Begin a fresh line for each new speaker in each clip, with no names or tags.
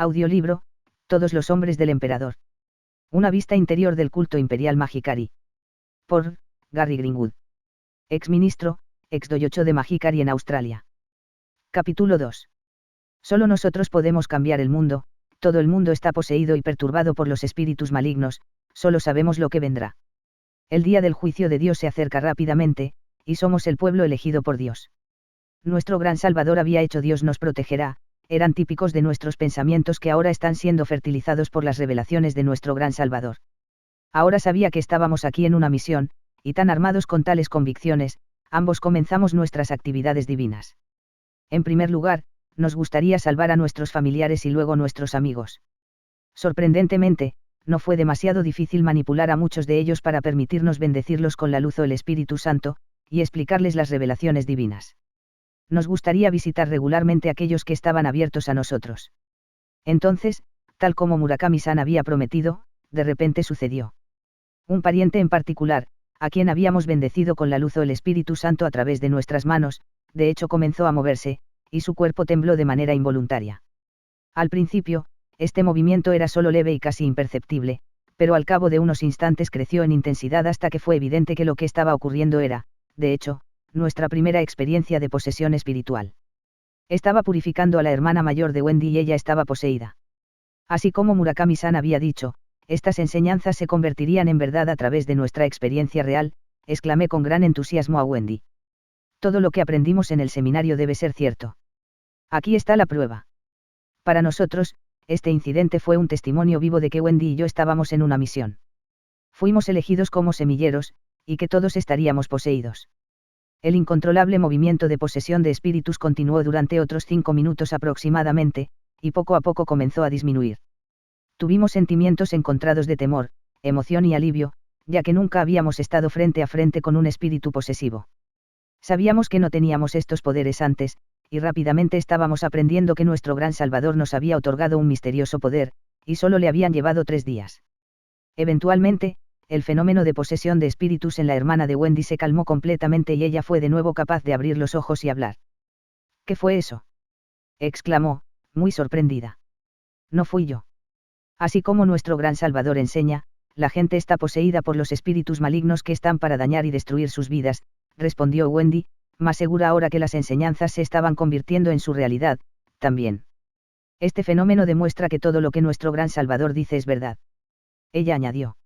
Audiolibro, Todos los hombres del emperador. Una vista interior del culto imperial Magikari. Por Gary Greenwood. Ex-ministro, ex-doyocho de Magikari en Australia. Capítulo 2. Solo nosotros podemos cambiar el mundo, todo el mundo está poseído y perturbado por los espíritus malignos, solo sabemos lo que vendrá. El día del juicio de Dios se acerca rápidamente, y somos el pueblo elegido por Dios. Nuestro gran Salvador había hecho Dios nos protegerá, eran típicos de nuestros pensamientos que ahora están siendo fertilizados por las revelaciones de nuestro gran Salvador. Ahora sabía que estábamos aquí en una misión, y tan armados con tales convicciones, ambos comenzamos nuestras actividades divinas. En primer lugar, nos gustaría salvar a nuestros familiares y luego nuestros amigos. Sorprendentemente, no fue demasiado difícil manipular a muchos de ellos para permitirnos bendecirlos con la luz o el Espíritu Santo, y explicarles las revelaciones divinas. Nos gustaría visitar regularmente a aquellos que estaban abiertos a nosotros. Entonces, tal como Murakami-san había prometido, de repente sucedió. Un pariente en particular, a quien habíamos bendecido con la luz o el Espíritu Santo a través de nuestras manos, de hecho comenzó a moverse, y su cuerpo tembló de manera involuntaria. Al principio, este movimiento era solo leve y casi imperceptible, pero al cabo de unos instantes creció en intensidad hasta que fue evidente que lo que estaba ocurriendo era, de hecho, nuestra primera experiencia de posesión espiritual. Estaba purificando a la hermana mayor de Wendy y ella estaba poseída. Así como Murakami-san había dicho, estas enseñanzas se convertirían en verdad a través de nuestra experiencia real, exclamé con gran entusiasmo a Wendy. Todo lo que aprendimos en el seminario debe ser cierto. Aquí está la prueba. Para nosotros, este incidente fue un testimonio vivo de que Wendy y yo estábamos en una misión. Fuimos elegidos como semilleros, y que todos estaríamos poseídos. El incontrolable movimiento de posesión de espíritus continuó durante otros 5 minutos aproximadamente, y poco a poco comenzó a disminuir. Tuvimos sentimientos encontrados de temor, emoción y alivio, ya que nunca habíamos estado frente a frente con un espíritu posesivo. Sabíamos que no teníamos estos poderes antes, y rápidamente estábamos aprendiendo que nuestro gran Salvador nos había otorgado un misterioso poder, y solo le habían llevado 3 días. Eventualmente, el fenómeno de posesión de espíritus en la hermana de Wendy se calmó completamente y ella fue de nuevo capaz de abrir los ojos y hablar. ¿Qué fue eso?, exclamó, muy sorprendida. No fui yo. Así como nuestro gran Salvador enseña, la gente está poseída por los espíritus malignos que están para dañar y destruir sus vidas, respondió Wendy, más segura ahora que las enseñanzas se estaban convirtiendo en su realidad, también. Este fenómeno demuestra que todo lo que nuestro gran Salvador dice es verdad. Ella añadió.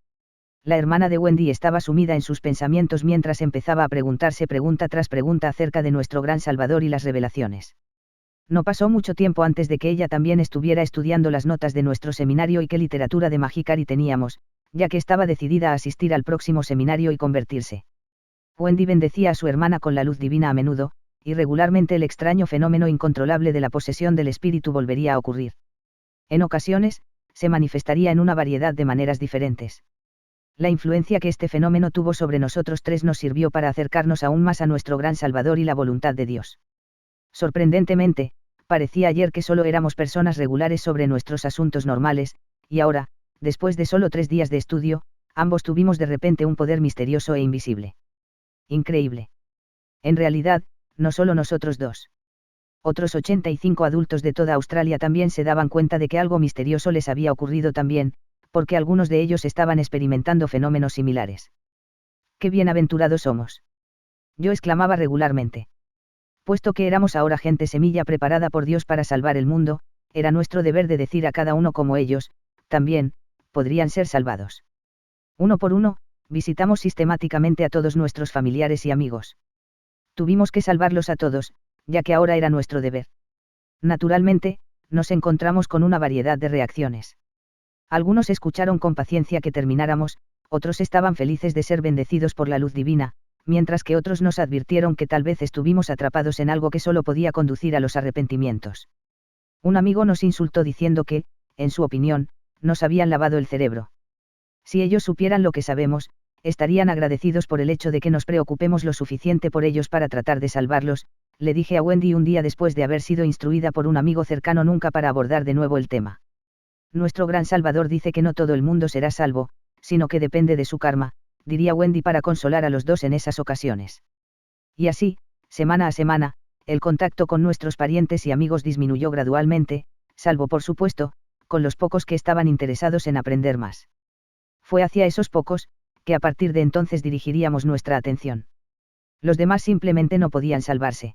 La hermana de Wendy estaba sumida en sus pensamientos mientras empezaba a preguntarse pregunta tras pregunta acerca de nuestro gran Salvador y las revelaciones. No pasó mucho tiempo antes de que ella también estuviera estudiando las notas de nuestro seminario y qué literatura de Magikari teníamos, ya que estaba decidida a asistir al próximo seminario y convertirse. Wendy bendecía a su hermana con la luz divina a menudo, y regularmente el extraño fenómeno incontrolable de la posesión del espíritu volvería a ocurrir. En ocasiones, se manifestaría en una variedad de maneras diferentes. La influencia que este fenómeno tuvo sobre nosotros 3 nos sirvió para acercarnos aún más a nuestro gran Salvador y la voluntad de Dios. Sorprendentemente, parecía ayer que solo éramos personas regulares sobre nuestros asuntos normales, y ahora, después de solo 3 días de estudio, ambos tuvimos de repente un poder misterioso e invisible. Increíble. En realidad, no solo nosotros 2. Otros 85 adultos de toda Australia también se daban cuenta de que algo misterioso les había ocurrido también, porque algunos de ellos estaban experimentando fenómenos similares. ¡Qué bienaventurados somos!, yo exclamaba regularmente. Puesto que éramos ahora gente semilla preparada por Dios para salvar el mundo, era nuestro deber de decir a cada uno como ellos, también, podrían ser salvados. Uno por uno, visitamos sistemáticamente a todos nuestros familiares y amigos. Tuvimos que salvarlos a todos, ya que ahora era nuestro deber. Naturalmente, nos encontramos con una variedad de reacciones. Algunos escucharon con paciencia que termináramos, otros estaban felices de ser bendecidos por la luz divina, mientras que otros nos advirtieron que tal vez estuvimos atrapados en algo que solo podía conducir a los arrepentimientos. Un amigo nos insultó diciendo que, en su opinión, nos habían lavado el cerebro. Si ellos supieran lo que sabemos, estarían agradecidos por el hecho de que nos preocupemos lo suficiente por ellos para tratar de salvarlos, le dije a Wendy un día después de haber sido instruida por un amigo cercano nunca para abordar de nuevo el tema. Nuestro gran Salvador dice que no todo el mundo será salvo, sino que depende de su karma, diría Wendy para consolar a los 2 en esas ocasiones. Y así, semana a semana, el contacto con nuestros parientes y amigos disminuyó gradualmente, salvo por supuesto, con los pocos que estaban interesados en aprender más. Fue hacia esos pocos, que a partir de entonces dirigiríamos nuestra atención. Los demás simplemente no podían salvarse.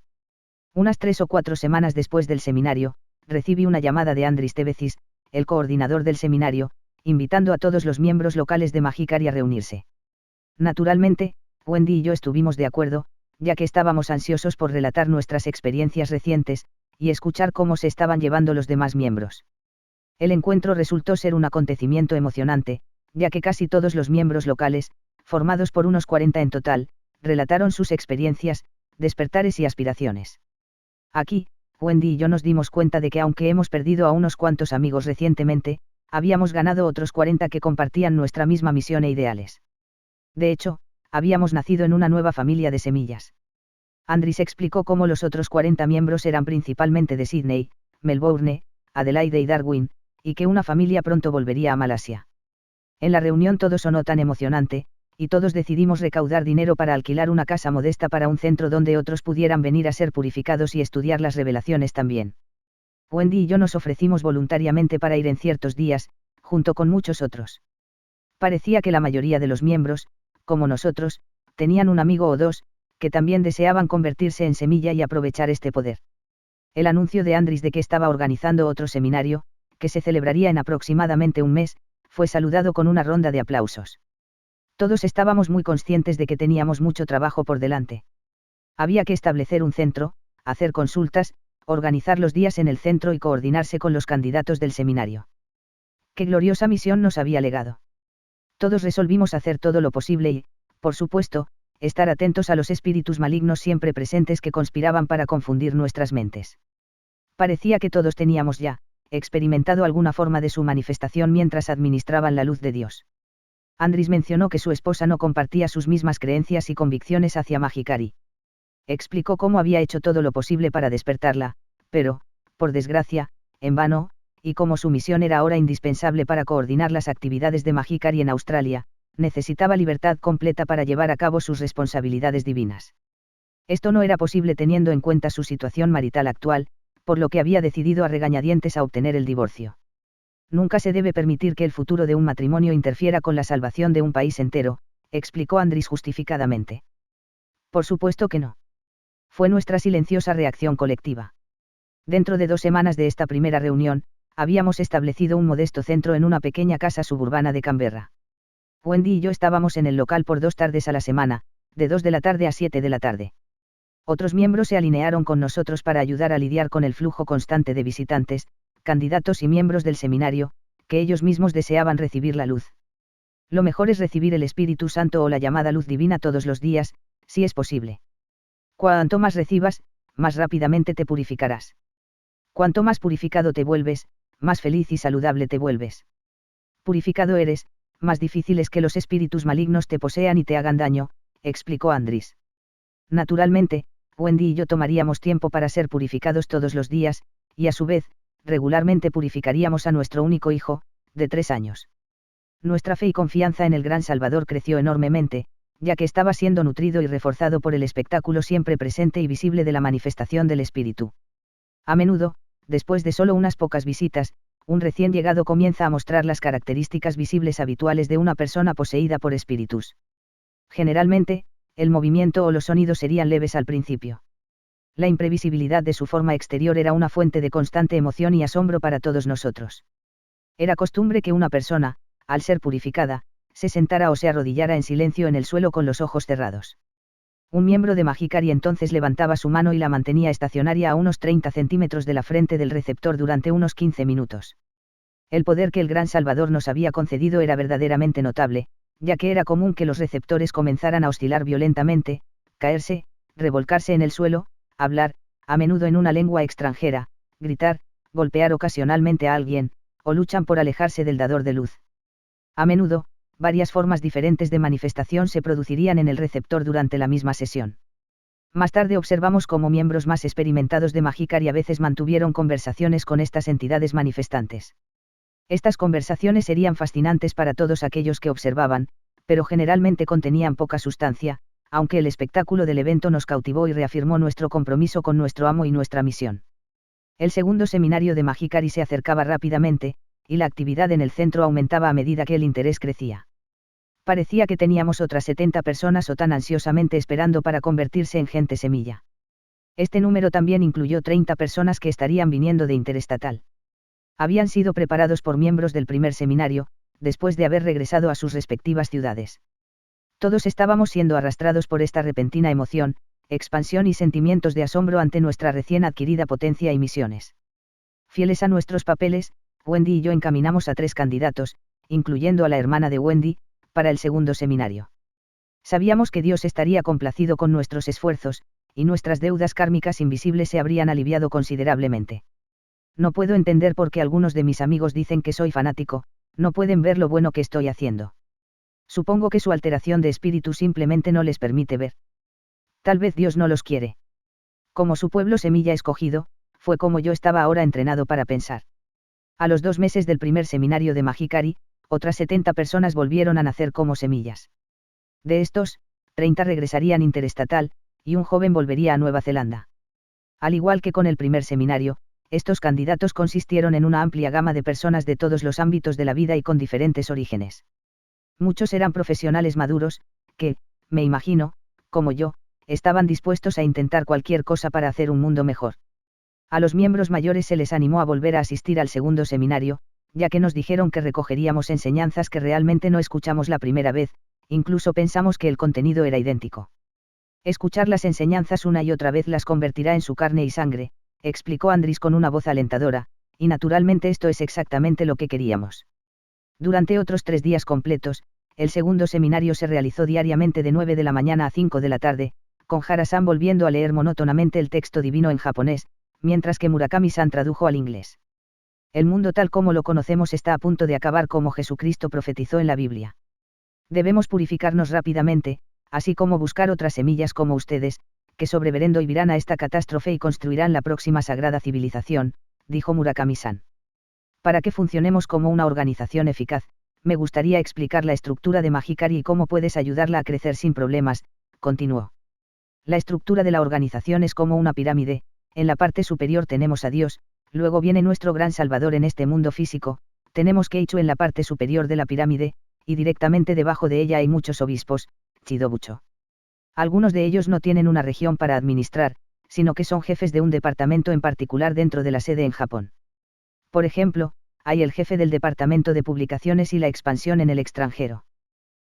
Unas 3 o 4 semanas después del seminario, recibí una llamada de Andris Tebecis, el coordinador del seminario, invitando a todos los miembros locales de Magicari a reunirse. Naturalmente, Wendy y yo estuvimos de acuerdo, ya que estábamos ansiosos por relatar nuestras experiencias recientes, y escuchar cómo se estaban llevando los demás miembros. El encuentro resultó ser un acontecimiento emocionante, ya que casi todos los miembros locales, formados por unos 40 en total, relataron sus experiencias, despertares y aspiraciones. Aquí, Wendy y yo nos dimos cuenta de que aunque hemos perdido a unos cuantos amigos recientemente, habíamos ganado otros 40 que compartían nuestra misma misión e ideales. De hecho, habíamos nacido en una nueva familia de semillas. Andris explicó cómo los otros 40 miembros eran principalmente de Sydney, Melbourne, Adelaide y Darwin, y que una familia pronto volvería a Malasia. En la reunión todo sonó tan emocionante, y todos decidimos recaudar dinero para alquilar una casa modesta para un centro donde otros pudieran venir a ser purificados y estudiar las revelaciones también. Wendy y yo nos ofrecimos voluntariamente para ir en ciertos días, junto con muchos otros. Parecía que la mayoría de los miembros, como nosotros, tenían un amigo o dos, que también deseaban convertirse en semilla y aprovechar este poder. El anuncio de Andris de que estaba organizando otro seminario, que se celebraría en aproximadamente un mes, fue saludado con una ronda de aplausos. Todos estábamos muy conscientes de que teníamos mucho trabajo por delante. Había que establecer un centro, hacer consultas, organizar los días en el centro y coordinarse con los candidatos del seminario. ¡Qué gloriosa misión nos había legado! Todos resolvimos hacer todo lo posible y, por supuesto, estar atentos a los espíritus malignos siempre presentes que conspiraban para confundir nuestras mentes. Parecía que todos teníamos ya experimentado alguna forma de su manifestación mientras administraban la luz de Dios. Andris mencionó que su esposa no compartía sus mismas creencias y convicciones hacia Magicari. Explicó cómo había hecho todo lo posible para despertarla, pero, por desgracia, en vano, y como su misión era ahora indispensable para coordinar las actividades de Magicari en Australia, necesitaba libertad completa para llevar a cabo sus responsabilidades divinas. Esto no era posible teniendo en cuenta su situación marital actual, por lo que había decidido a regañadientes a obtener el divorcio. Nunca se debe permitir que el futuro de un matrimonio interfiera con la salvación de un país entero, explicó Andris justificadamente. Por supuesto que no. Fue nuestra silenciosa reacción colectiva. Dentro de 2 semanas de esta primera reunión, habíamos establecido un modesto centro en una pequeña casa suburbana de Canberra. Wendy y yo estábamos en el local por 2 tardes a la semana, de 2 de la tarde a 7 de la tarde. Otros miembros se alinearon con nosotros para ayudar a lidiar con el flujo constante de visitantes, candidatos y miembros del seminario, que ellos mismos deseaban recibir la luz. Lo mejor es recibir el Espíritu Santo o la llamada luz divina todos los días, si es posible. Cuanto más recibas, más rápidamente te purificarás. Cuanto más purificado te vuelves, más feliz y saludable te vuelves. Purificado eres, más difícil es que los espíritus malignos te posean y te hagan daño, explicó Andris. Naturalmente, Wendy y yo tomaríamos tiempo para ser purificados todos los días, y a su vez, regularmente purificaríamos a nuestro único hijo, de 3 años. Nuestra fe y confianza en el Gran Salvador creció enormemente, ya que estaba siendo nutrido y reforzado por el espectáculo siempre presente y visible de la manifestación del Espíritu. A menudo, después de solo unas pocas visitas, un recién llegado comienza a mostrar las características visibles habituales de una persona poseída por espíritus. Generalmente, el movimiento o los sonidos serían leves al principio. La imprevisibilidad de su forma exterior era una fuente de constante emoción y asombro para todos nosotros. Era costumbre que una persona, al ser purificada, se sentara o se arrodillara en silencio en el suelo con los ojos cerrados. Un miembro de Magicari entonces levantaba su mano y la mantenía estacionaria a unos 30 centímetros de la frente del receptor durante unos 15 minutos. El poder que el Gran Salvador nos había concedido era verdaderamente notable, ya que era común que los receptores comenzaran a oscilar violentamente, caerse, revolcarse en el suelo, hablar, a menudo en una lengua extranjera, gritar, golpear ocasionalmente a alguien, o luchan por alejarse del dador de luz. A menudo, varias formas diferentes de manifestación se producirían en el receptor durante la misma sesión. Más tarde observamos cómo miembros más experimentados de Magicari a veces mantuvieron conversaciones con estas entidades manifestantes. Estas conversaciones serían fascinantes para todos aquellos que observaban, pero generalmente contenían poca sustancia, aunque el espectáculo del evento nos cautivó y reafirmó nuestro compromiso con nuestro amo y nuestra misión. El segundo seminario de Magicari se acercaba rápidamente, y la actividad en el centro aumentaba a medida que el interés crecía. Parecía que teníamos otras 70 personas o tan ansiosamente esperando para convertirse en gente semilla. Este número también incluyó 30 personas que estarían viniendo de interestatal. Habían sido preparados por miembros del primer seminario, después de haber regresado a sus respectivas ciudades. Todos estábamos siendo arrastrados por esta repentina emoción, expansión y sentimientos de asombro ante nuestra recién adquirida potencia y misiones. Fieles a nuestros papeles, Wendy y yo encaminamos a 3 candidatos, incluyendo a la hermana de Wendy, para el segundo seminario. Sabíamos que Dios estaría complacido con nuestros esfuerzos, y nuestras deudas kármicas invisibles se habrían aliviado considerablemente. No puedo entender por qué algunos de mis amigos dicen que soy fanático, no pueden ver lo bueno que estoy haciendo. Supongo que su alteración de espíritu simplemente no les permite ver. Tal vez Dios no los quiere. Como su pueblo semilla escogido, fue como yo estaba ahora entrenado para pensar. A los 2 meses del primer seminario de Mahikari, otras 70 personas volvieron a nacer como semillas. De estos, 30 regresarían interestatal, y un joven volvería a Nueva Zelanda. Al igual que con el primer seminario, estos candidatos consistieron en una amplia gama de personas de todos los ámbitos de la vida y con diferentes orígenes. Muchos eran profesionales maduros, que, me imagino, como yo, estaban dispuestos a intentar cualquier cosa para hacer un mundo mejor. A los miembros mayores se les animó a volver a asistir al segundo seminario, ya que nos dijeron que recogeríamos enseñanzas que realmente no escuchamos la primera vez, incluso pensamos que el contenido era idéntico. Escuchar las enseñanzas una y otra vez las convertirá en su carne y sangre, explicó Andris con una voz alentadora, y naturalmente esto es exactamente lo que queríamos. Durante otros 3 días completos, el segundo seminario se realizó diariamente de 9 de la mañana a 5 de la tarde, con Hara-san volviendo a leer monótonamente el texto divino en japonés, mientras que Murakami-san tradujo al inglés. El mundo tal como lo conocemos está a punto de acabar como Jesucristo profetizó en la Biblia. Debemos purificarnos rápidamente, así como buscar otras semillas como ustedes, que sobrevivirán y virán a esta catástrofe y construirán la próxima sagrada civilización, dijo Murakami-san. Para que funcionemos como una organización eficaz, me gustaría explicar la estructura de Mahikari y cómo puedes ayudarla a crecer sin problemas, continuó. La estructura de la organización es como una pirámide, en la parte superior tenemos a Dios, luego viene nuestro gran Salvador en este mundo físico, tenemos Keichu en la parte superior de la pirámide, y directamente debajo de ella hay muchos obispos, Chidobucho. Algunos de ellos no tienen una región para administrar, sino que son jefes de un departamento en particular dentro de la sede en Japón. Por ejemplo, hay el jefe del departamento de publicaciones y la expansión en el extranjero.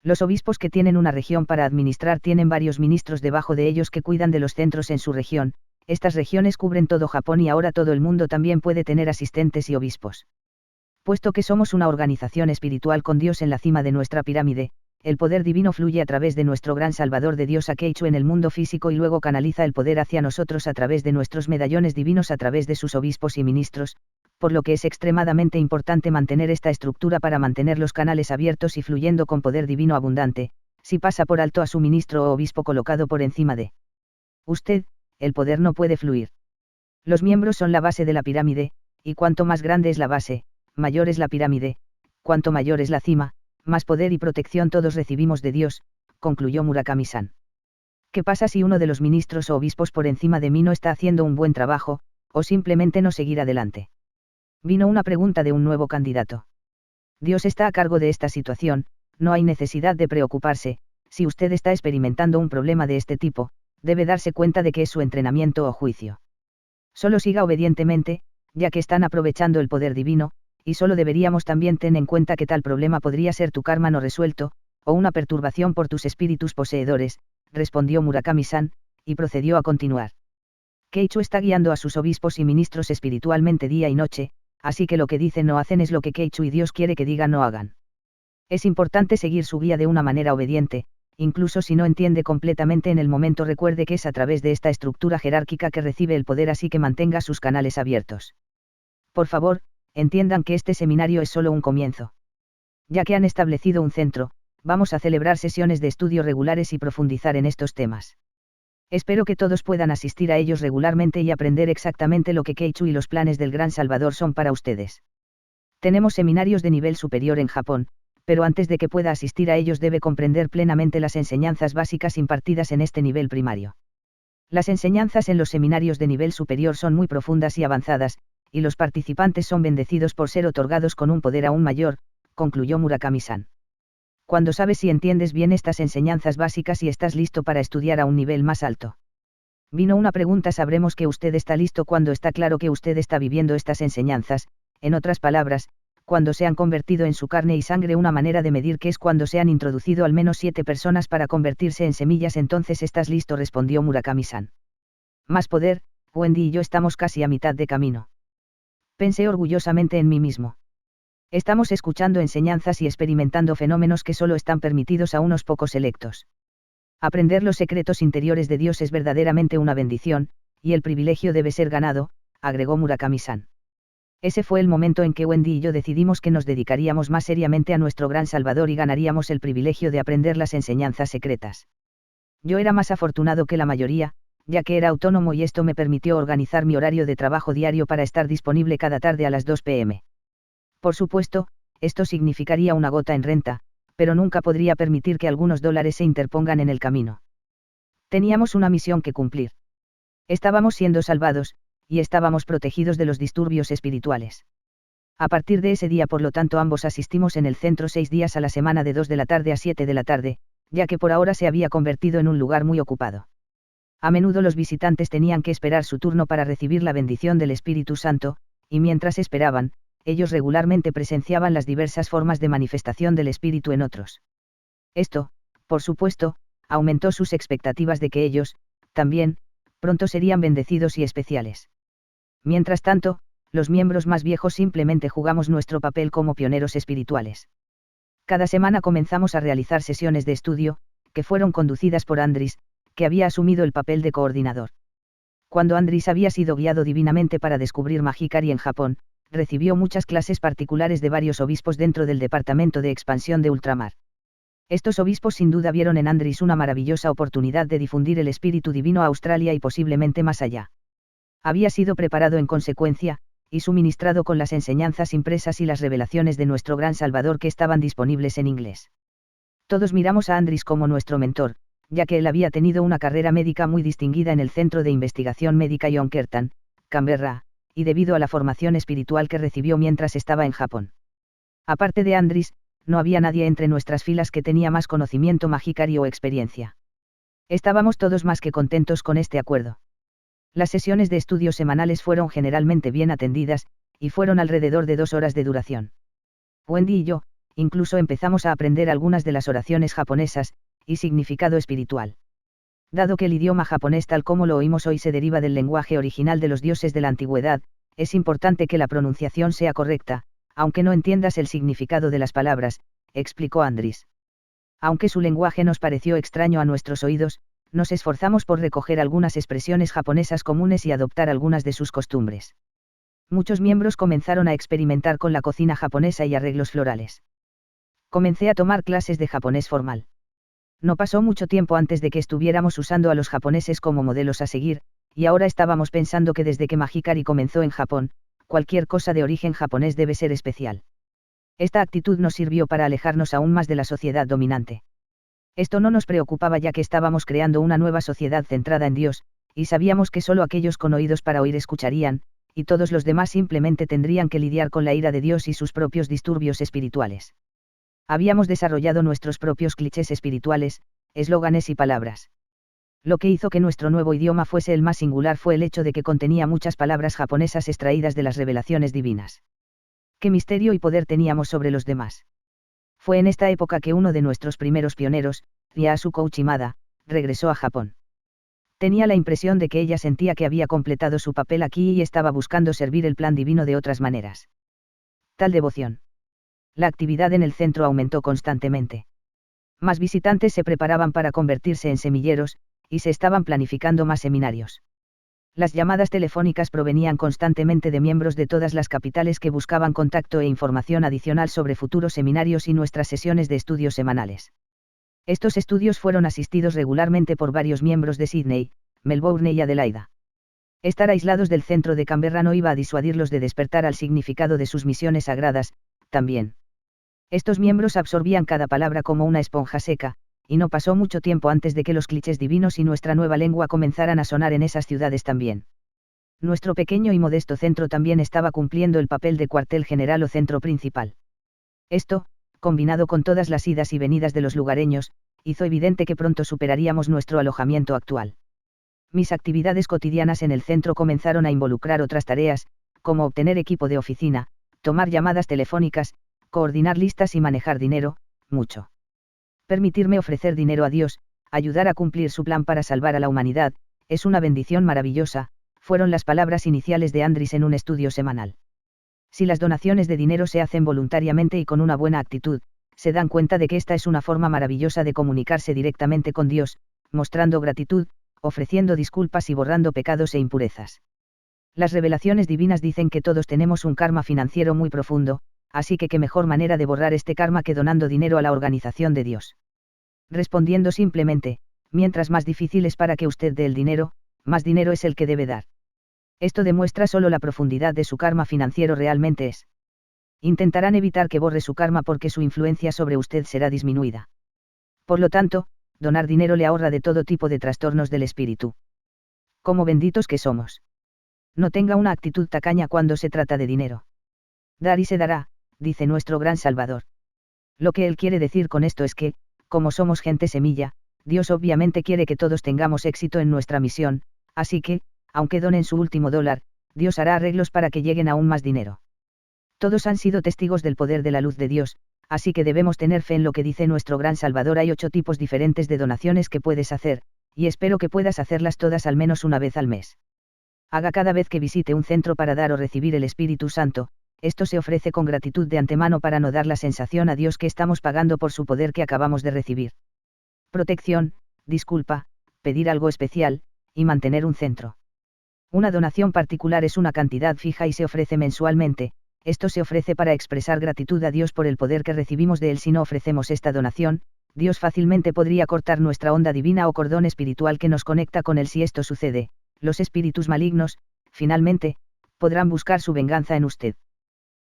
Los obispos que tienen una región para administrar tienen varios ministros debajo de ellos que cuidan de los centros en su región. Estas regiones cubren todo Japón y ahora todo el mundo también puede tener asistentes y obispos. Puesto que somos una organización espiritual con Dios en la cima de nuestra pirámide, el poder divino fluye a través de nuestro gran Salvador de Dios Keichu en el mundo físico y luego canaliza el poder hacia nosotros a través de nuestros medallones divinos a través de sus obispos y ministros, por lo que es extremadamente importante mantener esta estructura para mantener los canales abiertos y fluyendo con poder divino abundante. Si pasa por alto a su ministro o obispo colocado por encima de usted, el poder no puede fluir. Los miembros son la base de la pirámide, y cuanto más grande es la base, mayor es la pirámide, cuanto mayor es la cima, más poder y protección todos recibimos de Dios, concluyó Murakami-san. ¿Qué pasa si uno de los ministros o obispos por encima de mí no está haciendo un buen trabajo, o simplemente no seguir adelante? Vino una pregunta de un nuevo candidato. Dios está a cargo de esta situación, no hay necesidad de preocuparse, si usted está experimentando un problema de este tipo, debe darse cuenta de que es su entrenamiento o juicio. Solo siga obedientemente, ya que están aprovechando el poder divino, y solo deberíamos también tener en cuenta que tal problema podría ser tu karma no resuelto, o una perturbación por tus espíritus poseedores, respondió Murakami-san, y procedió a continuar. Keichu está guiando a sus obispos y ministros espiritualmente día y noche, así que lo que dicen no hacen es lo que Keichu y Dios quiere que digan no hagan. Es importante seguir su guía de una manera obediente, incluso si no entiende completamente en el momento recuerde que es a través de esta estructura jerárquica que recibe el poder así que mantenga sus canales abiertos. Por favor, entiendan que este seminario es solo un comienzo. Ya que han establecido un centro, vamos a celebrar sesiones de estudio regulares y profundizar en estos temas. Espero que todos puedan asistir a ellos regularmente y aprender exactamente lo que Keichu y los planes del Gran Salvador son para ustedes. Tenemos seminarios de nivel superior en Japón, pero antes de que pueda asistir a ellos debe comprender plenamente las enseñanzas básicas impartidas en este nivel primario. Las enseñanzas en los seminarios de nivel superior son muy profundas y avanzadas, y los participantes son bendecidos por ser otorgados con un poder aún mayor, concluyó Murakami-san. Cuando sabes y entiendes bien estas enseñanzas básicas y estás listo para estudiar a un nivel más alto. Vino una pregunta: sabremos que usted está listo cuando está claro que usted está viviendo estas enseñanzas, en otras palabras, cuando se han convertido en su carne y sangre. Una manera de medir que es cuando se han introducido al menos 7 personas para convertirse en semillas. Entonces estás listo, respondió Murakami-san. Más poder, Wendy y yo estamos casi a mitad de camino. Pensé orgullosamente en mí mismo. Estamos escuchando enseñanzas y experimentando fenómenos que solo están permitidos a unos pocos selectos. Aprender los secretos interiores de Dios es verdaderamente una bendición, y el privilegio debe ser ganado, agregó Murakami-san. Ese fue el momento en que Wendy y yo decidimos que nos dedicaríamos más seriamente a nuestro gran Salvador y ganaríamos el privilegio de aprender las enseñanzas secretas. Yo era más afortunado que la mayoría, ya que era autónomo y esto me permitió organizar mi horario de trabajo diario para estar disponible cada tarde a las 2 p.m. Por supuesto, esto significaría una gota en renta, pero nunca podría permitir que algunos dólares se interpongan en el camino. Teníamos una misión que cumplir. Estábamos siendo salvados, y estábamos protegidos de los disturbios espirituales. A partir de ese día, por lo tanto, ambos asistimos en el centro 6 días a la semana de 2 de la tarde a 7 de la tarde, ya que por ahora se había convertido en un lugar muy ocupado. A menudo los visitantes tenían que esperar su turno para recibir la bendición del Espíritu Santo, y mientras esperaban, ellos regularmente presenciaban las diversas formas de manifestación del Espíritu en otros. Esto, por supuesto, aumentó sus expectativas de que ellos, también, pronto serían bendecidos y especiales. Mientras tanto, los miembros más viejos simplemente jugamos nuestro papel como pioneros espirituales. Cada semana comenzamos a realizar sesiones de estudio, que fueron conducidas por Andris, que había asumido el papel de coordinador. Cuando Andris había sido guiado divinamente para descubrir Mahikari en Japón, recibió muchas clases particulares de varios obispos dentro del departamento de expansión de ultramar. Estos obispos sin duda vieron en Andris una maravillosa oportunidad de difundir el espíritu divino a Australia y posiblemente más allá. Había sido preparado en consecuencia, y suministrado con las enseñanzas impresas y las revelaciones de nuestro gran Salvador que estaban disponibles en inglés. Todos miramos a Andris como nuestro mentor, ya que él había tenido una carrera médica muy distinguida en el Centro de Investigación Médica Yonkertan, Canberra, y debido a la formación espiritual que recibió mientras estaba en Japón. Aparte de Andris, no había nadie entre nuestras filas que tenía más conocimiento Mahikari o experiencia. Estábamos todos más que contentos con este acuerdo. Las sesiones de estudio semanales fueron generalmente bien atendidas, y fueron alrededor de 2 horas de duración. Wendy y yo, incluso empezamos a aprender algunas de las oraciones japonesas, y significado espiritual. Dado que el idioma japonés tal como lo oímos hoy se deriva del lenguaje original de los dioses de la antigüedad, es importante que la pronunciación sea correcta, aunque no entiendas el significado de las palabras, explicó Andris. Aunque su lenguaje nos pareció extraño a nuestros oídos, nos esforzamos por recoger algunas expresiones japonesas comunes y adoptar algunas de sus costumbres. Muchos miembros comenzaron a experimentar con la cocina japonesa y arreglos florales. Comencé a tomar clases de japonés formal. No pasó mucho tiempo antes de que estuviéramos usando a los japoneses como modelos a seguir, y ahora estábamos pensando que desde que Mahikari comenzó en Japón, cualquier cosa de origen japonés debe ser especial. Esta actitud nos sirvió para alejarnos aún más de la sociedad dominante. Esto no nos preocupaba ya que estábamos creando una nueva sociedad centrada en Dios, y sabíamos que solo aquellos con oídos para oír escucharían, y todos los demás simplemente tendrían que lidiar con la ira de Dios y sus propios disturbios espirituales. Habíamos desarrollado nuestros propios clichés espirituales, eslóganes y palabras. Lo que hizo que nuestro nuevo idioma fuese el más singular fue el hecho de que contenía muchas palabras japonesas extraídas de las revelaciones divinas. ¿Qué misterio y poder teníamos sobre los demás? Fue en esta época que uno de nuestros primeros pioneros, Ryasuko Uchimada, regresó a Japón. Tenía la impresión de que ella sentía que había completado su papel aquí y estaba buscando servir el plan divino de otras maneras. Tal devoción. La actividad en el centro aumentó constantemente. Más visitantes se preparaban para convertirse en semilleros, y se estaban planificando más seminarios. Las llamadas telefónicas provenían constantemente de miembros de todas las capitales que buscaban contacto e información adicional sobre futuros seminarios y nuestras sesiones de estudios semanales. Estos estudios fueron asistidos regularmente por varios miembros de Sydney, Melbourne y Adelaida. Estar aislados del centro de Canberra no iba a disuadirlos de despertar al significado de sus misiones sagradas, también. Estos miembros absorbían cada palabra como una esponja seca, y no pasó mucho tiempo antes de que los clichés divinos y nuestra nueva lengua comenzaran a sonar en esas ciudades también. Nuestro pequeño y modesto centro también estaba cumpliendo el papel de cuartel general o centro principal. Esto, combinado con todas las idas y venidas de los lugareños, hizo evidente que pronto superaríamos nuestro alojamiento actual. Mis actividades cotidianas en el centro comenzaron a involucrar otras tareas, como obtener equipo de oficina, tomar llamadas telefónicas, coordinar listas y manejar dinero, mucho. Permitirme ofrecer dinero a Dios, ayudar a cumplir su plan para salvar a la humanidad, es una bendición maravillosa, fueron las palabras iniciales de Andris en un estudio semanal. Si las donaciones de dinero se hacen voluntariamente y con una buena actitud, se dan cuenta de que esta es una forma maravillosa de comunicarse directamente con Dios, mostrando gratitud, ofreciendo disculpas y borrando pecados e impurezas. Las revelaciones divinas dicen que todos tenemos un karma financiero muy profundo, así que qué mejor manera de borrar este karma que donando dinero a la organización de Dios. Respondiendo simplemente, mientras más difícil es para que usted dé el dinero, más dinero es el que debe dar. Esto demuestra solo la profundidad de su karma financiero realmente es. Intentarán evitar que borre su karma porque su influencia sobre usted será disminuida. Por lo tanto, donar dinero le ahorra de todo tipo de trastornos del espíritu. ¡Cómo benditos que somos! No tenga una actitud tacaña cuando se trata de dinero. Dar y se dará, dice nuestro gran Salvador. Lo que él quiere decir con esto es que, como somos gente semilla, Dios obviamente quiere que todos tengamos éxito en nuestra misión, así que, aunque donen su último dólar, Dios hará arreglos para que lleguen aún más dinero. Todos han sido testigos del poder de la luz de Dios, así que debemos tener fe en lo que dice nuestro gran Salvador. Hay 8 tipos diferentes de donaciones que puedes hacer, y espero que puedas hacerlas todas al menos una vez al mes. Haga cada vez que visite un centro para dar o recibir el Espíritu Santo, esto se ofrece con gratitud de antemano para no dar la sensación a Dios que estamos pagando por su poder que acabamos de recibir. Protección, disculpa, pedir algo especial, y mantener un centro. Una donación particular es una cantidad fija y se ofrece mensualmente. Esto se ofrece para expresar gratitud a Dios por el poder que recibimos de Él. Si no ofrecemos esta donación, Dios fácilmente podría cortar nuestra onda divina o cordón espiritual que nos conecta con Él. Si esto sucede, los espíritus malignos, finalmente, podrán buscar su venganza en usted.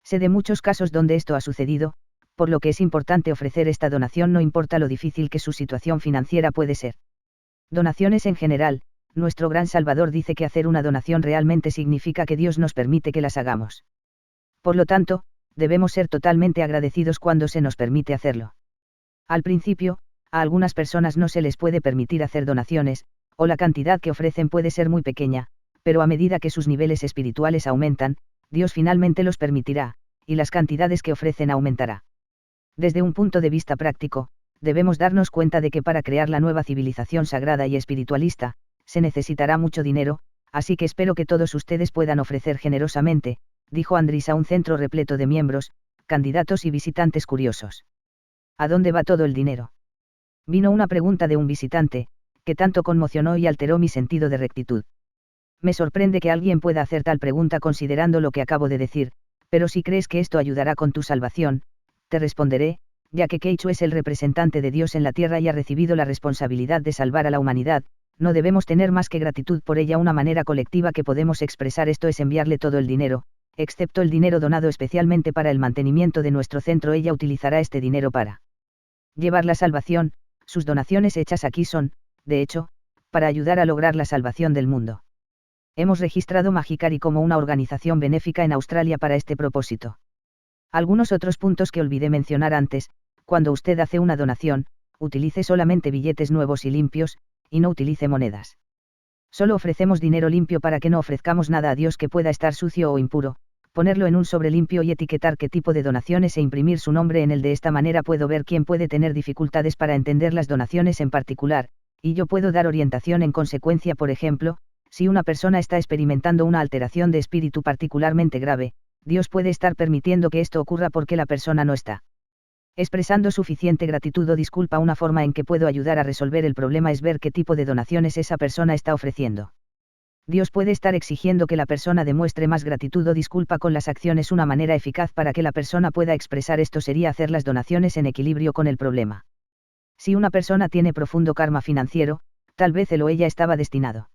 Sé de muchos casos donde esto ha sucedido, por lo que es importante ofrecer esta donación no importa lo difícil que su situación financiera puede ser. Donaciones en general, nuestro gran Salvador dice que hacer una donación realmente significa que Dios nos permite que las hagamos. Por lo tanto, debemos ser totalmente agradecidos cuando se nos permite hacerlo. Al principio, a algunas personas no se les puede permitir hacer donaciones, o la cantidad que ofrecen puede ser muy pequeña, pero a medida que sus niveles espirituales aumentan, Dios finalmente los permitirá, y las cantidades que ofrecen aumentará. Desde un punto de vista práctico, debemos darnos cuenta de que para crear la nueva civilización sagrada y espiritualista, se necesitará mucho dinero, así que espero que todos ustedes puedan ofrecer generosamente, dijo Andris a un centro repleto de miembros, candidatos y visitantes curiosos. ¿A dónde va todo el dinero? Vino una pregunta de un visitante, que tanto conmocionó y alteró mi sentido de rectitud. Me sorprende que alguien pueda hacer tal pregunta considerando lo que acabo de decir, pero si crees que esto ayudará con tu salvación, te responderé, ya que Keichu es el representante de Dios en la tierra y ha recibido la responsabilidad de salvar a la humanidad, no debemos tener más que gratitud por ella. Una manera colectiva que podemos expresar esto es enviarle todo el dinero, excepto el dinero donado especialmente para el mantenimiento de nuestro centro. Ella utilizará este dinero para llevar la salvación. Sus donaciones hechas aquí son, de hecho, para ayudar a lograr la salvación del mundo. Hemos registrado Magicari como una organización benéfica en Australia para este propósito. Algunos otros puntos que olvidé mencionar antes: cuando usted hace una donación, utilice solamente billetes nuevos y limpios, y no utilice monedas. Solo ofrecemos dinero limpio para que no ofrezcamos nada a Dios que pueda estar sucio o impuro, ponerlo en un sobre limpio y etiquetar qué tipo de donaciones e imprimir su nombre en él. De esta manera puedo ver quién puede tener dificultades para entender las donaciones en particular, y yo puedo dar orientación en consecuencia. Por ejemplo, si una persona está experimentando una alteración de espíritu particularmente grave, Dios puede estar permitiendo que esto ocurra porque la persona no está expresando suficiente gratitud o disculpa. Una forma en que puedo ayudar a resolver el problema es ver qué tipo de donaciones esa persona está ofreciendo. Dios puede estar exigiendo que la persona demuestre más gratitud o disculpa con las acciones. Una manera eficaz para que la persona pueda expresar esto sería hacer las donaciones en equilibrio con el problema. Si una persona tiene profundo karma financiero, tal vez él o ella estaba destinado.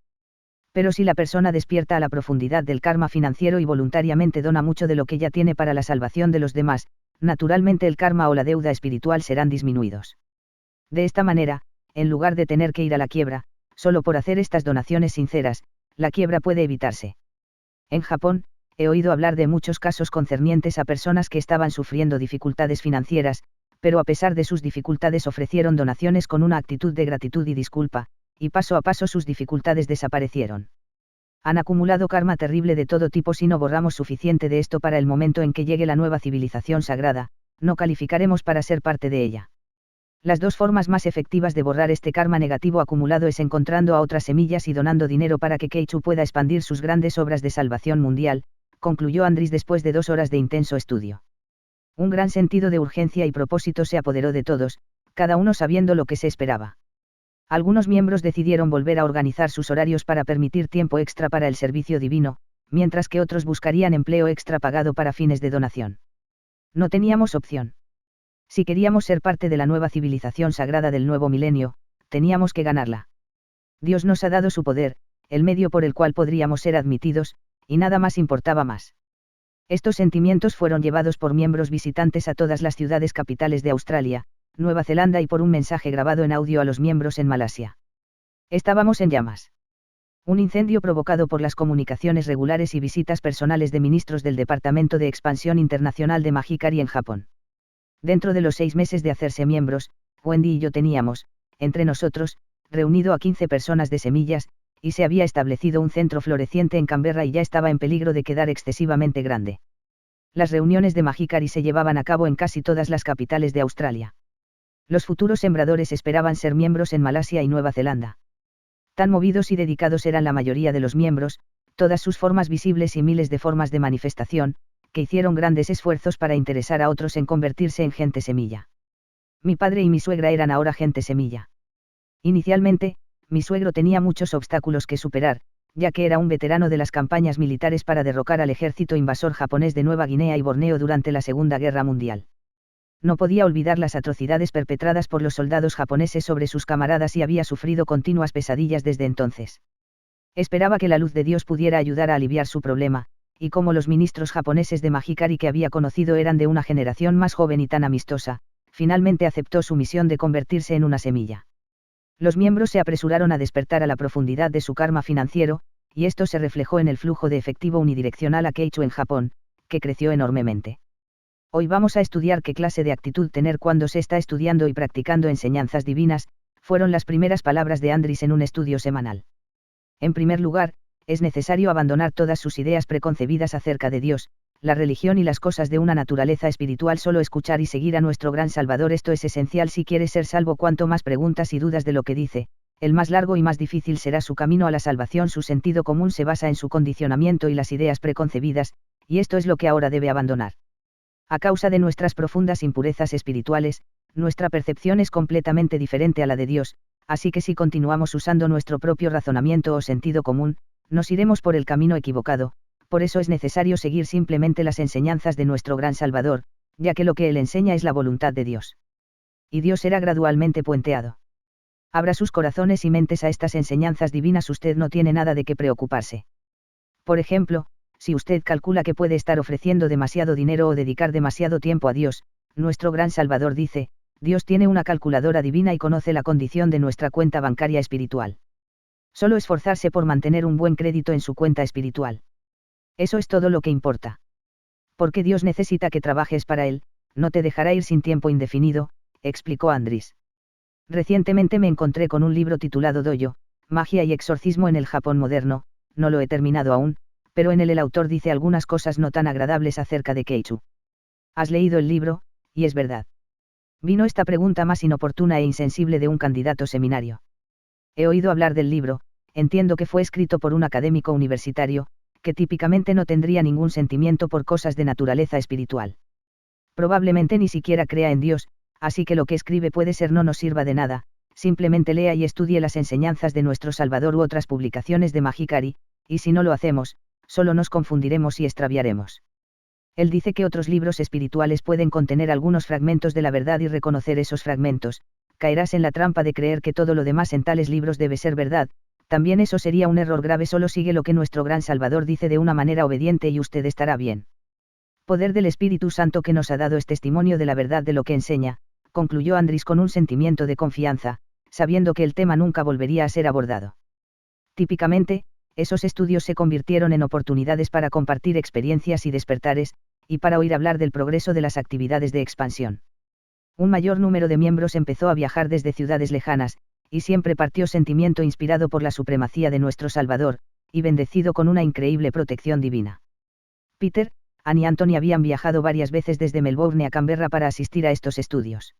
Pero si la persona despierta a la profundidad del karma financiero y voluntariamente dona mucho de lo que ya tiene para la salvación de los demás, naturalmente el karma o la deuda espiritual serán disminuidos. De esta manera, en lugar de tener que ir a la quiebra, solo por hacer estas donaciones sinceras, la quiebra puede evitarse. En Japón, he oído hablar de muchos casos concernientes a personas que estaban sufriendo dificultades financieras, pero a pesar de sus dificultades ofrecieron donaciones con una actitud de gratitud y disculpa, y paso a paso sus dificultades desaparecieron. Han acumulado karma terrible de todo tipo. Si no borramos suficiente de esto para el momento en que llegue la nueva civilización sagrada, no calificaremos para ser parte de ella. Las dos formas más efectivas de borrar este karma negativo acumulado es encontrando a otras semillas y donando dinero para que Keichu pueda expandir sus grandes obras de salvación mundial, concluyó Andris después de 2 horas de intenso estudio. Un gran sentido de urgencia y propósito se apoderó de todos, cada uno sabiendo lo que se esperaba. Algunos miembros decidieron volver a organizar sus horarios para permitir tiempo extra para el servicio divino, mientras que otros buscarían empleo extra pagado para fines de donación. No teníamos opción. Si queríamos ser parte de la nueva civilización sagrada del nuevo milenio, teníamos que ganarla. Dios nos ha dado su poder, el medio por el cual podríamos ser admitidos, y nada más importaba más. Estos sentimientos fueron llevados por miembros visitantes a todas las ciudades capitales de Australia, Nueva Zelanda y por un mensaje grabado en audio a los miembros en Malasia. Estábamos en llamas. Un incendio provocado por las comunicaciones regulares y visitas personales de ministros del Departamento de Expansión Internacional de Mahikari en Japón. Dentro de los 6 meses de hacerse miembros, Wendy y yo teníamos, entre nosotros, reunido a 15 personas de semillas, y se había establecido un centro floreciente en Canberra y ya estaba en peligro de quedar excesivamente grande. Las reuniones de Mahikari se llevaban a cabo en casi todas las capitales de Australia. Los futuros sembradores esperaban ser miembros en Malasia y Nueva Zelanda. Tan movidos y dedicados eran la mayoría de los miembros, todas sus formas visibles y miles de formas de manifestación, que hicieron grandes esfuerzos para interesar a otros en convertirse en gente semilla. Mi padre y mi suegra eran ahora gente semilla. Inicialmente, mi suegro tenía muchos obstáculos que superar, ya que era un veterano de las campañas militares para derrocar al ejército invasor japonés de Nueva Guinea y Borneo durante la Segunda Guerra Mundial. No podía olvidar las atrocidades perpetradas por los soldados japoneses sobre sus camaradas y había sufrido continuas pesadillas desde entonces. Esperaba que la luz de Dios pudiera ayudar a aliviar su problema, y como los ministros japoneses de Mahikari que había conocido eran de una generación más joven y tan amistosa, finalmente aceptó su misión de convertirse en una semilla. Los miembros se apresuraron a despertar a la profundidad de su karma financiero, y esto se reflejó en el flujo de efectivo unidireccional a Keichu en Japón, que creció enormemente. Hoy vamos a estudiar qué clase de actitud tener cuando se está estudiando y practicando enseñanzas divinas, fueron las primeras palabras de Andris en un estudio semanal. En primer lugar, es necesario abandonar todas sus ideas preconcebidas acerca de Dios, la religión y las cosas de una naturaleza espiritual. Solo escuchar y seguir a nuestro gran Salvador. Esto es esencial si quieres ser salvo. Cuanto más preguntas y dudas de lo que dice, el más largo y más difícil será su camino a la salvación. Su sentido común se basa en su condicionamiento y las ideas preconcebidas, y esto es lo que ahora debe abandonar. A causa de nuestras profundas impurezas espirituales, nuestra percepción es completamente diferente a la de Dios, así que si continuamos usando nuestro propio razonamiento o sentido común, nos iremos por el camino equivocado. Por eso es necesario seguir simplemente las enseñanzas de nuestro gran Salvador, ya que lo que Él enseña es la voluntad de Dios. Y Dios será gradualmente puenteado. Abra sus corazones y mentes a estas enseñanzas divinas. Usted no tiene nada de qué preocuparse. Por ejemplo, si usted calcula que puede estar ofreciendo demasiado dinero o dedicar demasiado tiempo a Dios, nuestro gran Salvador dice, Dios tiene una calculadora divina y conoce la condición de nuestra cuenta bancaria espiritual. Solo esforzarse por mantener un buen crédito en su cuenta espiritual. Eso es todo lo que importa. Porque Dios necesita que trabajes para Él, no te dejará ir sin tiempo indefinido, explicó Andris. Recientemente me encontré con un libro titulado Doyo, Magia y Exorcismo en el Japón Moderno. No lo he terminado aún, pero en él el autor dice algunas cosas no tan agradables acerca de Keichu. ¿Has leído el libro? Y es verdad. Vino esta pregunta más inoportuna e insensible de un candidato seminario. He oído hablar del libro, entiendo que fue escrito por un académico universitario, que típicamente no tendría ningún sentimiento por cosas de naturaleza espiritual. Probablemente ni siquiera crea en Dios, así que lo que escribe puede ser no nos sirva de nada. Simplemente lea y estudie las enseñanzas de nuestro Salvador u otras publicaciones de Mahikari, y si no lo hacemos, solo nos confundiremos y extraviaremos. Él dice que otros libros espirituales pueden contener algunos fragmentos de la verdad y reconocer esos fragmentos, caerás en la trampa de creer que todo lo demás en tales libros debe ser verdad. También eso sería un error grave. Solo sigue lo que nuestro gran Salvador dice de una manera obediente y usted estará bien. Poder del Espíritu Santo que nos ha dado es testimonio de la verdad de lo que enseña, concluyó Andris con un sentimiento de confianza, sabiendo que el tema nunca volvería a ser abordado. Típicamente, Esos estudios se convirtieron en oportunidades para compartir experiencias y despertares, y para oír hablar del progreso de las actividades de expansión. Un mayor número de miembros empezó a viajar desde ciudades lejanas, y siempre partió sentimiento inspirado por la supremacía de nuestro Salvador, y bendecido con una increíble protección divina. Peter, Anne y Anthony habían viajado varias veces desde Melbourne a Canberra para asistir a estos estudios.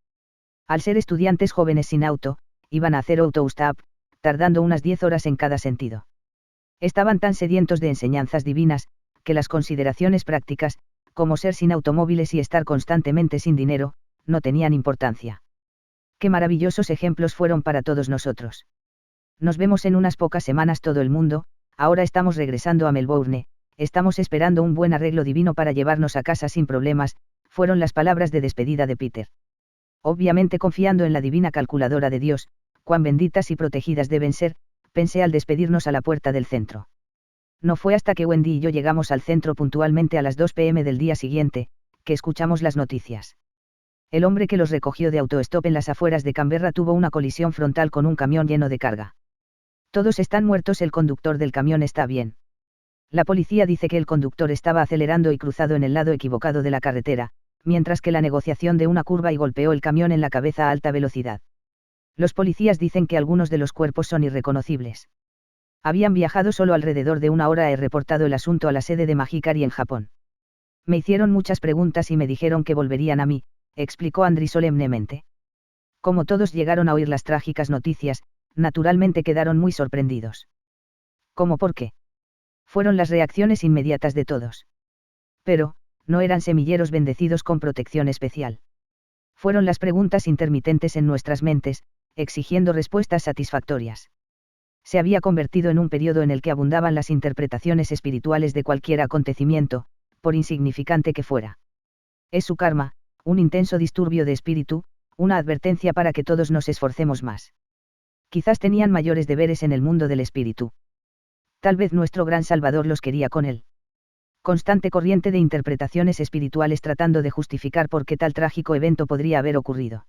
Al ser estudiantes jóvenes sin auto, iban a hacer autostop, tardando unas 10 horas en cada sentido. Estaban tan sedientos de enseñanzas divinas, que las consideraciones prácticas, como ser sin automóviles y estar constantemente sin dinero, no tenían importancia. Qué maravillosos ejemplos fueron para todos nosotros. Nos vemos en unas pocas semanas todo el mundo, ahora estamos regresando a Melbourne, estamos esperando un buen arreglo divino para llevarnos a casa sin problemas, fueron las palabras de despedida de Peter. Obviamente confiando en la divina calculadora de Dios, cuán benditas y protegidas deben ser, pensé al despedirnos a la puerta del centro. No fue hasta que Wendy y yo llegamos al centro puntualmente a las 2 p.m. del día siguiente, que escuchamos las noticias. El hombre que los recogió de autostop en las afueras de Canberra tuvo una colisión frontal con un camión lleno de carga. Todos están muertos, el conductor del camión está bien. La policía dice que el conductor estaba acelerando y cruzado en el lado equivocado de la carretera, mientras que la negociación de una curva y golpeó el camión en la cabeza a alta velocidad. Los policías dicen que algunos de los cuerpos son irreconocibles. Habían viajado solo alrededor de una hora. He reportado el asunto a la sede de Mahikari en Japón. Me hicieron muchas preguntas y me dijeron que volverían a mí, explicó Andri solemnemente. Como todos llegaron a oír las trágicas noticias, naturalmente quedaron muy sorprendidos. ¿Cómo por qué? Fueron las reacciones inmediatas de todos. Pero, no eran semilleros bendecidos con protección especial. Fueron las preguntas intermitentes en nuestras mentes, exigiendo respuestas satisfactorias. Se había convertido en un periodo en el que abundaban las interpretaciones espirituales de cualquier acontecimiento, por insignificante que fuera. Es su karma, un intenso disturbio de espíritu, una advertencia para que todos nos esforcemos más. Quizás tenían mayores deberes en el mundo del espíritu. Tal vez nuestro gran Salvador los quería con él. Constante corriente de interpretaciones espirituales tratando de justificar por qué tal trágico evento podría haber ocurrido.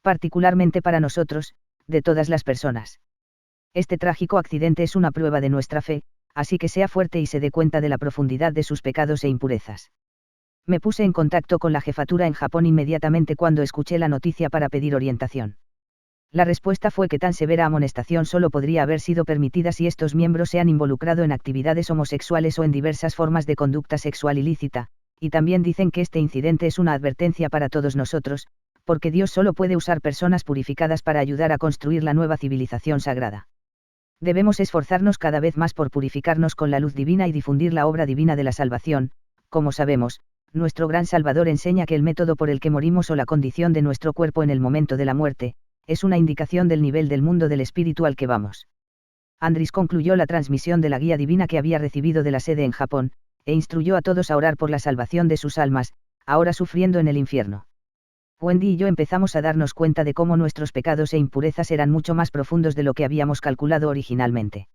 Particularmente para nosotros, de todas las personas. Este trágico accidente es una prueba de nuestra fe, así que sea fuerte y se dé cuenta de la profundidad de sus pecados e impurezas. Me puse en contacto con la jefatura en Japón inmediatamente cuando escuché la noticia para pedir orientación. La respuesta fue que tan severa amonestación solo podría haber sido permitida si estos miembros se han involucrado en actividades homosexuales o en diversas formas de conducta sexual ilícita, y también dicen que este incidente es una advertencia para todos nosotros, porque Dios solo puede usar personas purificadas para ayudar a construir la nueva civilización sagrada. Debemos esforzarnos cada vez más por purificarnos con la luz divina y difundir la obra divina de la salvación. Como sabemos, nuestro gran Salvador enseña que el método por el que morimos o la condición de nuestro cuerpo en el momento de la muerte, es una indicación del nivel del mundo del espíritu al que vamos. Andris concluyó la transmisión de la guía divina que había recibido de la sede en Japón, e instruyó a todos a orar por la salvación de sus almas, ahora sufriendo en el infierno. Wendy y yo empezamos a darnos cuenta de cómo nuestros pecados e impurezas eran mucho más profundos de lo que habíamos calculado originalmente.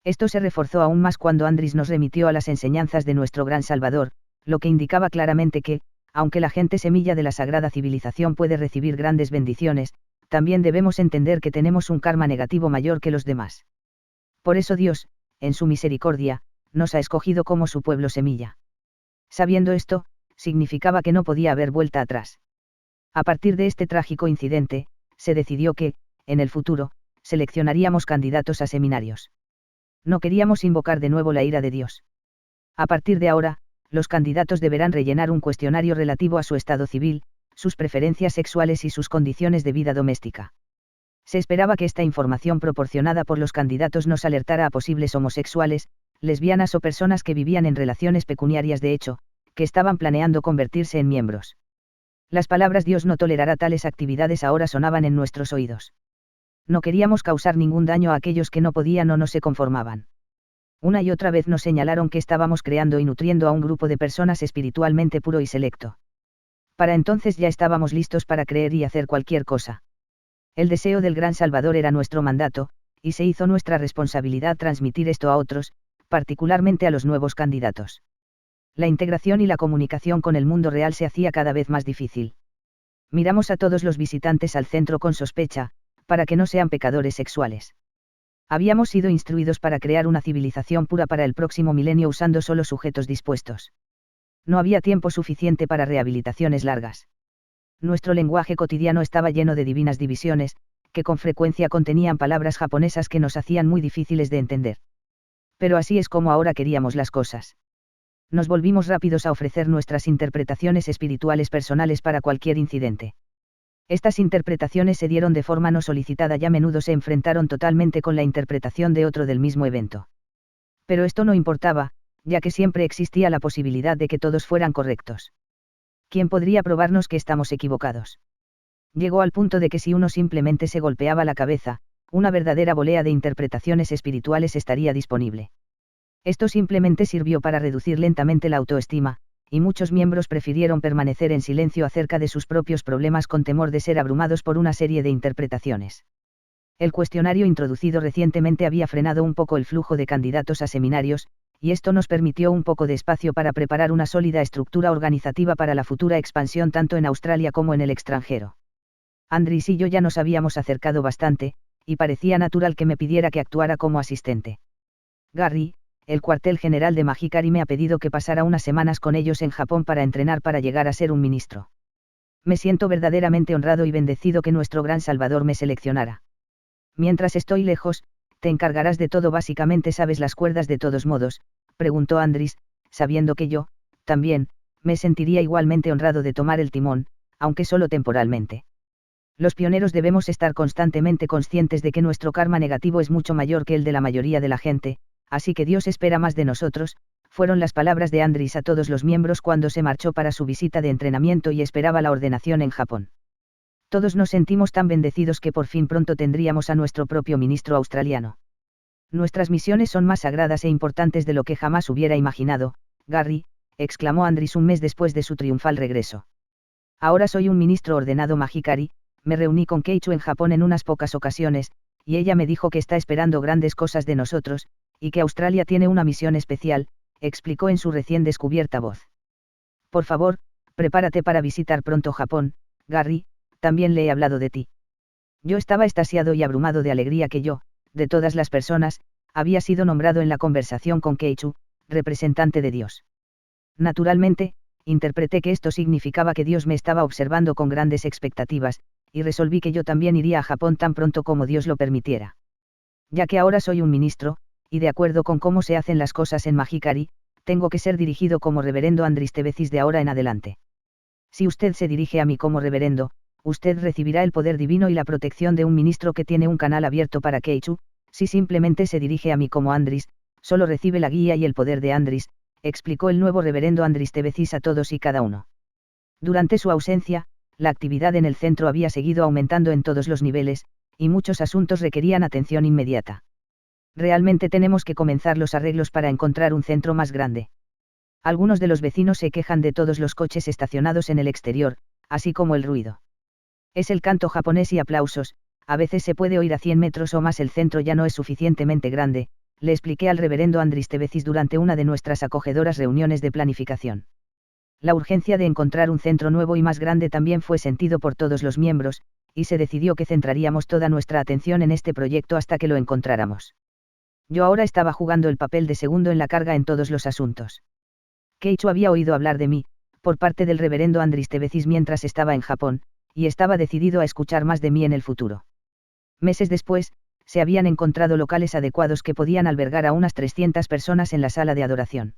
Esto se reforzó aún más cuando Andris nos remitió a las enseñanzas de nuestro gran Salvador, lo que indicaba claramente que, aunque la gente semilla de la sagrada civilización puede recibir grandes bendiciones, también debemos entender que tenemos un karma negativo mayor que los demás. Por eso Dios, en su misericordia, nos ha escogido como su pueblo semilla. Sabiendo esto, significaba que no podía haber vuelta atrás. A partir de este trágico incidente, se decidió que, en el futuro, seleccionaríamos candidatos a seminarios. No queríamos invocar de nuevo la ira de Dios. A partir de ahora, los candidatos deberán rellenar un cuestionario relativo a su estado civil, sus preferencias sexuales y sus condiciones de vida doméstica. Se esperaba que esta información proporcionada por los candidatos nos alertara a posibles homosexuales, lesbianas o personas que vivían en relaciones pecuniarias de hecho, que estaban planeando convertirse en miembros. Las palabras Dios no tolerará tales actividades ahora sonaban en nuestros oídos. No queríamos causar ningún daño a aquellos que no podían o no se conformaban. Una y otra vez nos señalaron que estábamos creando y nutriendo a un grupo de personas espiritualmente puro y selecto. Para entonces ya estábamos listos para creer y hacer cualquier cosa. El deseo del Gran Salvador era nuestro mandato, y se hizo nuestra responsabilidad transmitir esto a otros, particularmente a los nuevos candidatos. La integración y la comunicación con el mundo real se hacía cada vez más difícil. Miramos a todos los visitantes al centro con sospecha, para que no sean pecadores sexuales. Habíamos sido instruidos para crear una civilización pura para el próximo milenio usando solo sujetos dispuestos. No había tiempo suficiente para rehabilitaciones largas. Nuestro lenguaje cotidiano estaba lleno de divinas divisiones, que con frecuencia contenían palabras japonesas que nos hacían muy difíciles de entender. Pero así es como ahora queríamos las cosas. Nos volvimos rápidos a ofrecer nuestras interpretaciones espirituales personales para cualquier incidente. Estas interpretaciones se dieron de forma no solicitada y a menudo se enfrentaron totalmente con la interpretación de otro del mismo evento. Pero esto no importaba, ya que siempre existía la posibilidad de que todos fueran correctos. ¿Quién podría probarnos que estamos equivocados? Llegó al punto de que si uno simplemente se golpeaba la cabeza, una verdadera volea de interpretaciones espirituales estaría disponible. Esto simplemente sirvió para reducir lentamente la autoestima, y muchos miembros prefirieron permanecer en silencio acerca de sus propios problemas con temor de ser abrumados por una serie de interpretaciones. El cuestionario introducido recientemente había frenado un poco el flujo de candidatos a seminarios, y esto nos permitió un poco de espacio para preparar una sólida estructura organizativa para la futura expansión tanto en Australia como en el extranjero. Andris y yo ya nos habíamos acercado bastante, y parecía natural que me pidiera que actuara como asistente. Garry, el cuartel general de Mahikari, me ha pedido que pasara unas semanas con ellos en Japón para entrenar para llegar a ser un ministro. Me siento verdaderamente honrado y bendecido que nuestro gran Salvador me seleccionara. Mientras estoy lejos, te encargarás de todo. Básicamente sabes las cuerdas de todos modos, preguntó Andris, sabiendo que yo, también, me sentiría igualmente honrado de tomar el timón, aunque solo temporalmente. Los pioneros debemos estar constantemente conscientes de que nuestro karma negativo es mucho mayor que el de la mayoría de la gente, así que Dios espera más de nosotros, fueron las palabras de Andris a todos los miembros cuando se marchó para su visita de entrenamiento y esperaba la ordenación en Japón. Todos nos sentimos tan bendecidos que por fin pronto tendríamos a nuestro propio ministro australiano. Nuestras misiones son más sagradas e importantes de lo que jamás hubiera imaginado, Garry, exclamó Andris un mes después de su triunfal regreso. Ahora soy un ministro ordenado Mahikari, me reuní con Keiichu en Japón en unas pocas ocasiones, y ella me dijo que está esperando grandes cosas de nosotros, y que Australia tiene una misión especial, explicó en su recién descubierta voz. Por favor, prepárate para visitar pronto Japón, Garry, también le he hablado de ti. Yo estaba extasiado y abrumado de alegría que yo, de todas las personas, había sido nombrado en la conversación con Keiichu, representante de Dios. Naturalmente, interpreté que esto significaba que Dios me estaba observando con grandes expectativas, y resolví que yo también iría a Japón tan pronto como Dios lo permitiera. Ya que ahora soy un ministro, y de acuerdo con cómo se hacen las cosas en Mahikari, tengo que ser dirigido como reverendo Andris Tebecis de ahora en adelante. Si usted se dirige a mí como reverendo, usted recibirá el poder divino y la protección de un ministro que tiene un canal abierto para Keiichu. Si simplemente se dirige a mí como Andris, solo recibe la guía y el poder de Andris, explicó el nuevo reverendo Andris Tebecis a todos y cada uno. Durante su ausencia, la actividad en el centro había seguido aumentando en todos los niveles, y muchos asuntos requerían atención inmediata. Realmente tenemos que comenzar los arreglos para encontrar un centro más grande. Algunos de los vecinos se quejan de todos los coches estacionados en el exterior, así como el ruido. Es el canto japonés y aplausos, a veces se puede oír a 100 metros o más. El centro ya no es suficientemente grande, le expliqué al reverendo Andris Tebecis durante una de nuestras acogedoras reuniones de planificación. La urgencia de encontrar un centro nuevo y más grande también fue sentido por todos los miembros, y se decidió que centraríamos toda nuestra atención en este proyecto hasta que lo encontráramos. Yo ahora estaba jugando el papel de segundo en la carga en todos los asuntos. Keiichu había oído hablar de mí, por parte del reverendo Andris Tebecis mientras estaba en Japón, y estaba decidido a escuchar más de mí en el futuro. Meses después, se habían encontrado locales adecuados que podían albergar a unas 300 personas en la sala de adoración.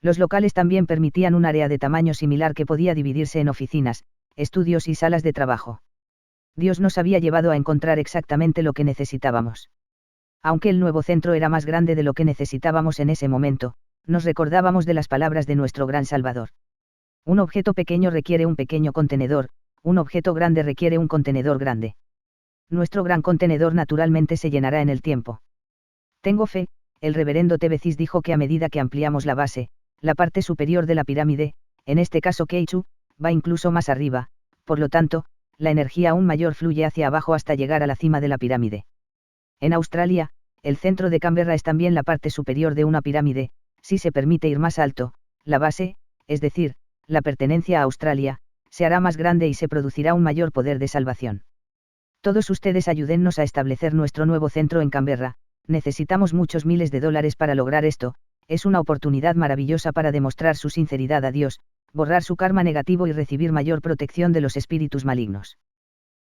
Los locales también permitían un área de tamaño similar que podía dividirse en oficinas, estudios y salas de trabajo. Dios nos había llevado a encontrar exactamente lo que necesitábamos. Aunque el nuevo centro era más grande de lo que necesitábamos en ese momento, nos recordábamos de las palabras de nuestro gran Salvador. Un objeto pequeño requiere un pequeño contenedor, un objeto grande requiere un contenedor grande. Nuestro gran contenedor naturalmente se llenará en el tiempo. Tengo fe, el reverendo Tebecis dijo que a medida que ampliamos la base, la parte superior de la pirámide, en este caso Keiichu, va incluso más arriba, por lo tanto, la energía aún mayor fluye hacia abajo hasta llegar a la cima de la pirámide. En Australia, el centro de Canberra es también la parte superior de una pirámide, si se permite ir más alto, la base, es decir, la pertenencia a Australia, se hará más grande y se producirá un mayor poder de salvación. Todos ustedes ayúdennos a establecer nuestro nuevo centro en Canberra, necesitamos muchos miles de dólares para lograr esto, es una oportunidad maravillosa para demostrar su sinceridad a Dios, borrar su karma negativo y recibir mayor protección de los espíritus malignos.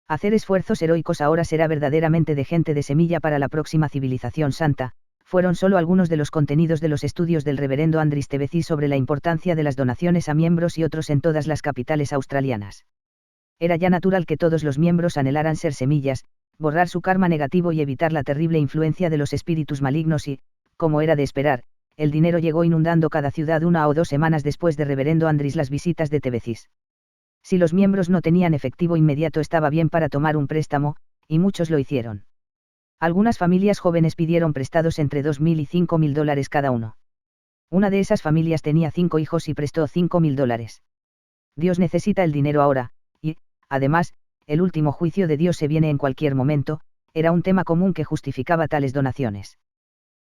Hacer esfuerzos heroicos ahora será verdaderamente de gente de semilla para la próxima civilización santa, fueron solo algunos de los contenidos de los estudios del reverendo Andris Tebeci sobre la importancia de las donaciones a miembros y otros en todas las capitales australianas. Era ya natural que todos los miembros anhelaran ser semillas, borrar su karma negativo y evitar la terrible influencia de los espíritus malignos y, como era de esperar, el dinero llegó inundando cada ciudad 1 o 2 semanas después de reverendo Andris las visitas de Tebecis. Si los miembros no tenían efectivo inmediato estaba bien para tomar un préstamo, y muchos lo hicieron. Algunas familias jóvenes pidieron prestados entre $2,000 y $5,000 cada uno. Una de esas familias tenía 5 hijos y prestó $5,000. Dios necesita el dinero ahora, y, además, el último juicio de Dios se viene en cualquier momento, era un tema común que justificaba tales donaciones.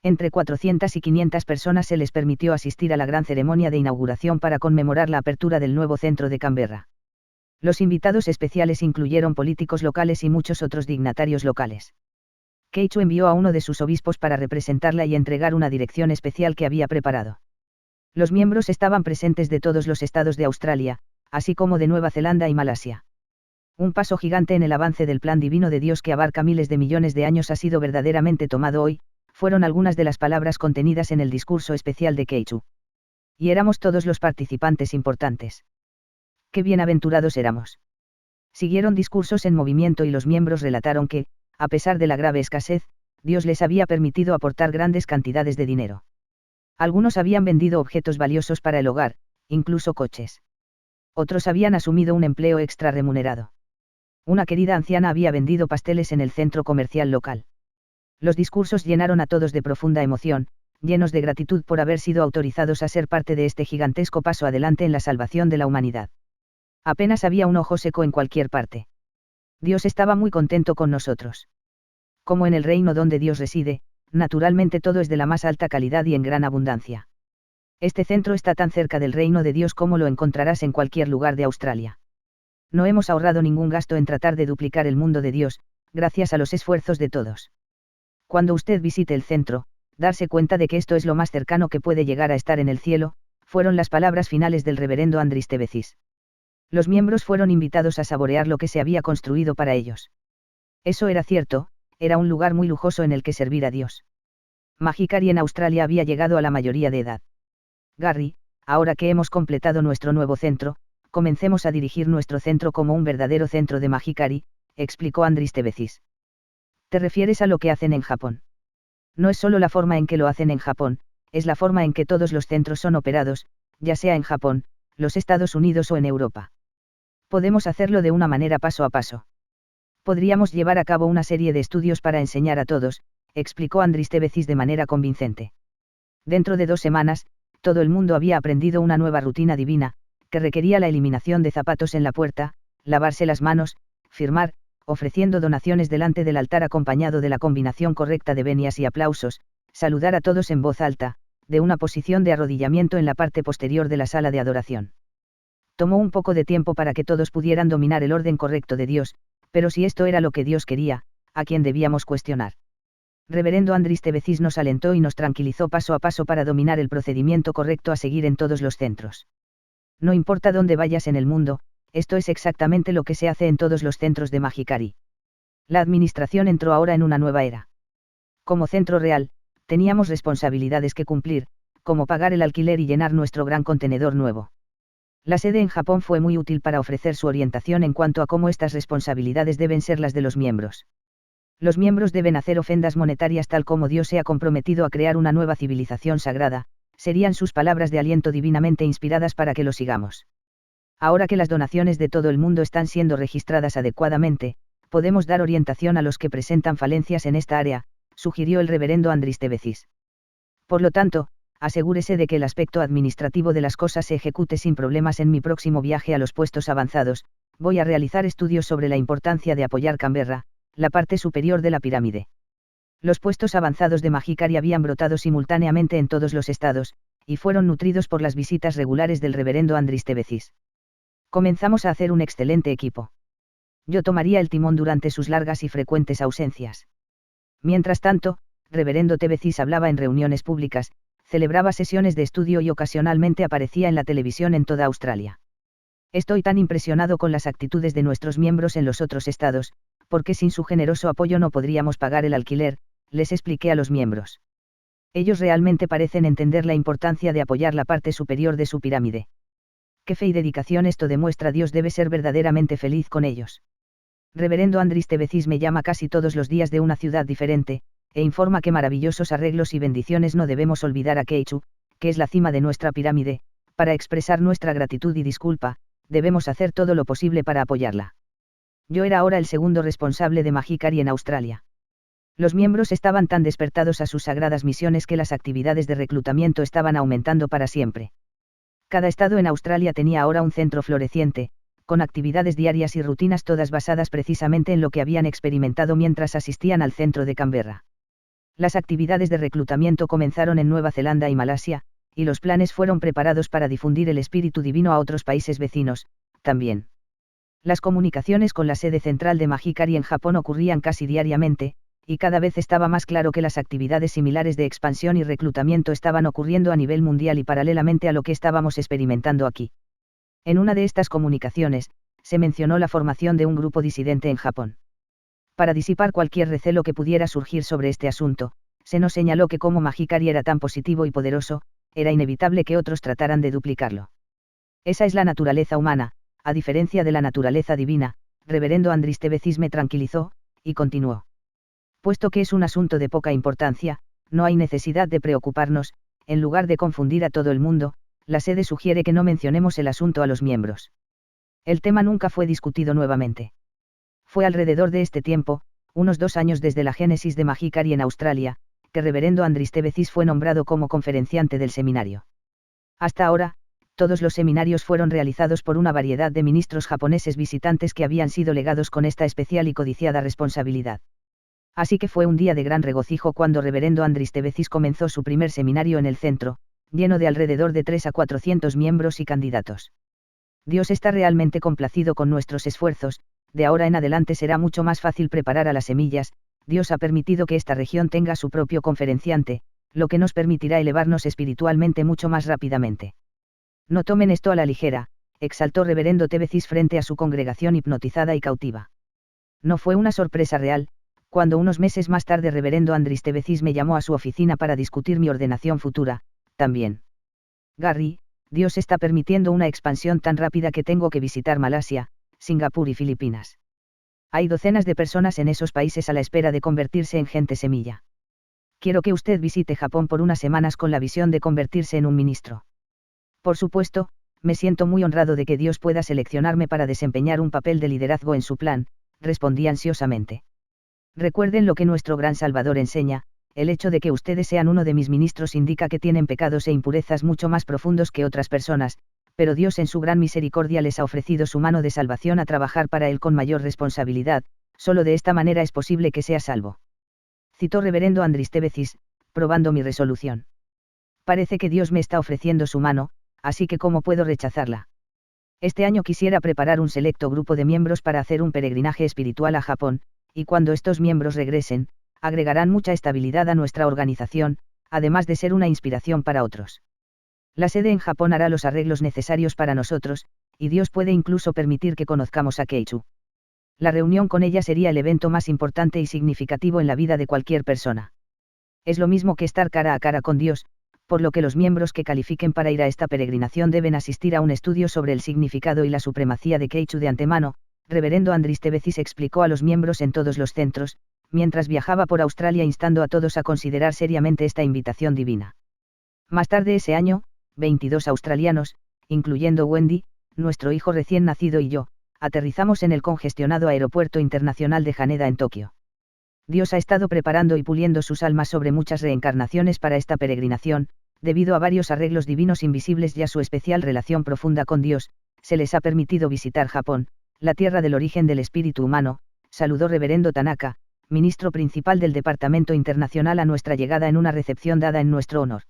Entre 400 y 500 personas se les permitió asistir a la gran ceremonia de inauguración para conmemorar la apertura del nuevo centro de Canberra. Los invitados especiales incluyeron políticos locales y muchos otros dignatarios locales. Keichu envió a uno de sus obispos para representarla y entregar una dirección especial que había preparado. Los miembros estaban presentes de todos los estados de Australia, así como de Nueva Zelanda y Malasia. Un paso gigante en el avance del plan divino de Dios que abarca miles de millones de años ha sido verdaderamente tomado hoy, fueron algunas de las palabras contenidas en el discurso especial de Keichu. Y éramos todos los participantes importantes. ¡Qué bienaventurados éramos! Siguieron discursos en movimiento y los miembros relataron que, a pesar de la grave escasez, Dios les había permitido aportar grandes cantidades de dinero. Algunos habían vendido objetos valiosos para el hogar, incluso coches. Otros habían asumido un empleo extra remunerado. Una querida anciana había vendido pasteles en el centro comercial local. Los discursos llenaron a todos de profunda emoción, llenos de gratitud por haber sido autorizados a ser parte de este gigantesco paso adelante en la salvación de la humanidad. Apenas había un ojo seco en cualquier parte. Dios estaba muy contento con nosotros. Como en el reino donde Dios reside, naturalmente todo es de la más alta calidad y en gran abundancia. Este centro está tan cerca del reino de Dios como lo encontrarás en cualquier lugar de Australia. No hemos ahorrado ningún gasto en tratar de duplicar el mundo de Dios, gracias a los esfuerzos de todos. Cuando usted visite el centro, darse cuenta de que esto es lo más cercano que puede llegar a estar en el cielo, fueron las palabras finales del reverendo Andris Tebeci. Los miembros fueron invitados a saborear lo que se había construido para ellos. Eso era cierto, era un lugar muy lujoso en el que servir a Dios. Mahikari en Australia había llegado a la mayoría de edad. Garry, ahora que hemos completado nuestro nuevo centro, comencemos a dirigir nuestro centro como un verdadero centro de Mahikari, explicó Andris Tebeci. ¿Te refieres a lo que hacen en Japón? No es solo la forma en que lo hacen en Japón, es la forma en que todos los centros son operados, ya sea en Japón, los Estados Unidos o en Europa. Podemos hacerlo de una manera paso a paso. Podríamos llevar a cabo una serie de estudios para enseñar a todos, explicó Andris Tebeci de manera convincente. Dentro de 2 semanas, todo el mundo había aprendido una nueva rutina divina, que requería la eliminación de zapatos en la puerta, lavarse las manos, firmar, ofreciendo donaciones delante del altar acompañado de la combinación correcta de venias y aplausos, saludar a todos en voz alta, de una posición de arrodillamiento en la parte posterior de la sala de adoración. Tomó un poco de tiempo para que todos pudieran dominar el orden correcto de Dios, pero si esto era lo que Dios quería, ¿a quién debíamos cuestionar? Reverendo Andris Tebeci nos alentó y nos tranquilizó paso a paso para dominar el procedimiento correcto a seguir en todos los centros. No importa dónde vayas en el mundo, esto es exactamente lo que se hace en todos los centros de Mahikari. La administración entró ahora en una nueva era. Como centro real, teníamos responsabilidades que cumplir, como pagar el alquiler y llenar nuestro gran contenedor nuevo. La sede en Japón fue muy útil para ofrecer su orientación en cuanto a cómo estas responsabilidades deben ser las de los miembros. Los miembros deben hacer ofrendas monetarias tal como Dios se ha comprometido a crear una nueva civilización sagrada, serían sus palabras de aliento divinamente inspiradas para que lo sigamos. Ahora que las donaciones de todo el mundo están siendo registradas adecuadamente, podemos dar orientación a los que presentan falencias en esta área, sugirió el reverendo Andris Tebeci. Por lo tanto, asegúrese de que el aspecto administrativo de las cosas se ejecute sin problemas en mi próximo viaje a los puestos avanzados. Voy a realizar estudios sobre la importancia de apoyar Canberra, la parte superior de la pirámide. Los puestos avanzados de Mahikari habían brotado simultáneamente en todos los estados, y fueron nutridos por las visitas regulares del reverendo Andris Tebeci. Comenzamos a hacer un excelente equipo. Yo tomaría el timón durante sus largas y frecuentes ausencias. Mientras tanto, reverendo Tebecis hablaba en reuniones públicas, celebraba sesiones de estudio y ocasionalmente aparecía en la televisión en toda Australia. Estoy tan impresionado con las actitudes de nuestros miembros en los otros estados, porque sin su generoso apoyo no podríamos pagar el alquiler, les expliqué a los miembros. Ellos realmente parecen entender la importancia de apoyar la parte superior de su pirámide. Qué fe y dedicación esto demuestra. Dios debe ser verdaderamente feliz con ellos. Reverendo Andris Tebecis me llama casi todos los días de una ciudad diferente, e informa que maravillosos arreglos y bendiciones no debemos olvidar a Keichu, que es la cima de nuestra pirámide, para expresar nuestra gratitud y disculpa, debemos hacer todo lo posible para apoyarla. Yo era ahora el segundo responsable de Mahikari en Australia. Los miembros estaban tan despertados a sus sagradas misiones que las actividades de reclutamiento estaban aumentando para siempre. Cada estado en Australia tenía ahora un centro floreciente, con actividades diarias y rutinas todas basadas precisamente en lo que habían experimentado mientras asistían al centro de Canberra. Las actividades de reclutamiento comenzaron en Nueva Zelanda y Malasia, y los planes fueron preparados para difundir el espíritu divino a otros países vecinos, también. Las comunicaciones con la sede central de Mahikari en Japón ocurrían casi diariamente, y cada vez estaba más claro que las actividades similares de expansión y reclutamiento estaban ocurriendo a nivel mundial y paralelamente a lo que estábamos experimentando aquí. En una de estas comunicaciones, se mencionó la formación de un grupo disidente en Japón. Para disipar cualquier recelo que pudiera surgir sobre este asunto, se nos señaló que como Mahikari era tan positivo y poderoso, era inevitable que otros trataran de duplicarlo. Esa es la naturaleza humana, a diferencia de la naturaleza divina, reverendo Andris Tebecis me tranquilizó, y continuó. Puesto que es un asunto de poca importancia, no hay necesidad de preocuparnos, en lugar de confundir a todo el mundo, la sede sugiere que no mencionemos el asunto a los miembros. El tema nunca fue discutido nuevamente. Fue alrededor de este tiempo, unos 2 años desde la génesis de Mahikari en Australia, que reverendo Andris Tebecis fue nombrado como conferenciante del seminario. Hasta ahora, todos los seminarios fueron realizados por una variedad de ministros japoneses visitantes que habían sido legados con esta especial y codiciada responsabilidad. Así que fue un día de gran regocijo cuando reverendo Andris Tebecis comenzó su primer seminario en el centro, lleno de alrededor de 3 a 400 miembros y candidatos. Dios está realmente complacido con nuestros esfuerzos, de ahora en adelante será mucho más fácil preparar a las semillas, Dios ha permitido que esta región tenga su propio conferenciante, lo que nos permitirá elevarnos espiritualmente mucho más rápidamente. No tomen esto a la ligera, exaltó reverendo Tebecis frente a su congregación hipnotizada y cautiva. No fue una sorpresa real, cuando unos meses más tarde reverendo Andris Tebecis me llamó a su oficina para discutir mi ordenación futura, también. Garry, Dios está permitiendo una expansión tan rápida que tengo que visitar Malasia, Singapur y Filipinas. Hay docenas de personas en esos países a la espera de convertirse en gente semilla. Quiero que usted visite Japón por unas semanas con la visión de convertirse en un ministro. Por supuesto, me siento muy honrado de que Dios pueda seleccionarme para desempeñar un papel de liderazgo en su plan, respondí ansiosamente. Recuerden lo que nuestro gran Salvador enseña, el hecho de que ustedes sean uno de mis ministros indica que tienen pecados e impurezas mucho más profundos que otras personas, pero Dios en su gran misericordia les ha ofrecido su mano de salvación a trabajar para Él con mayor responsabilidad, solo de esta manera es posible que sea salvo. Citó reverendo Andris Tebecis, probando mi resolución. Parece que Dios me está ofreciendo su mano, así que ¿cómo puedo rechazarla? Este año quisiera preparar un selecto grupo de miembros para hacer un peregrinaje espiritual a Japón, y cuando estos miembros regresen, agregarán mucha estabilidad a nuestra organización, además de ser una inspiración para otros. La sede en Japón hará los arreglos necesarios para nosotros, y Dios puede incluso permitir que conozcamos a Keichu. La reunión con ella sería el evento más importante y significativo en la vida de cualquier persona. Es lo mismo que estar cara a cara con Dios, por lo que los miembros que califiquen para ir a esta peregrinación deben asistir a un estudio sobre el significado y la supremacía de Keichu de antemano, reverendo Andris Tebecis explicó a los miembros en todos los centros, mientras viajaba por Australia instando a todos a considerar seriamente esta invitación divina. Más tarde ese año, 22 australianos, incluyendo Wendy, nuestro hijo recién nacido y yo, aterrizamos en el congestionado Aeropuerto Internacional de Haneda en Tokio. Dios ha estado preparando y puliendo sus almas sobre muchas reencarnaciones para esta peregrinación, debido a varios arreglos divinos invisibles y a su especial relación profunda con Dios, se les ha permitido visitar Japón, la tierra del origen del espíritu humano, saludó reverendo Tanaka, ministro principal del Departamento Internacional a nuestra llegada en una recepción dada en nuestro honor.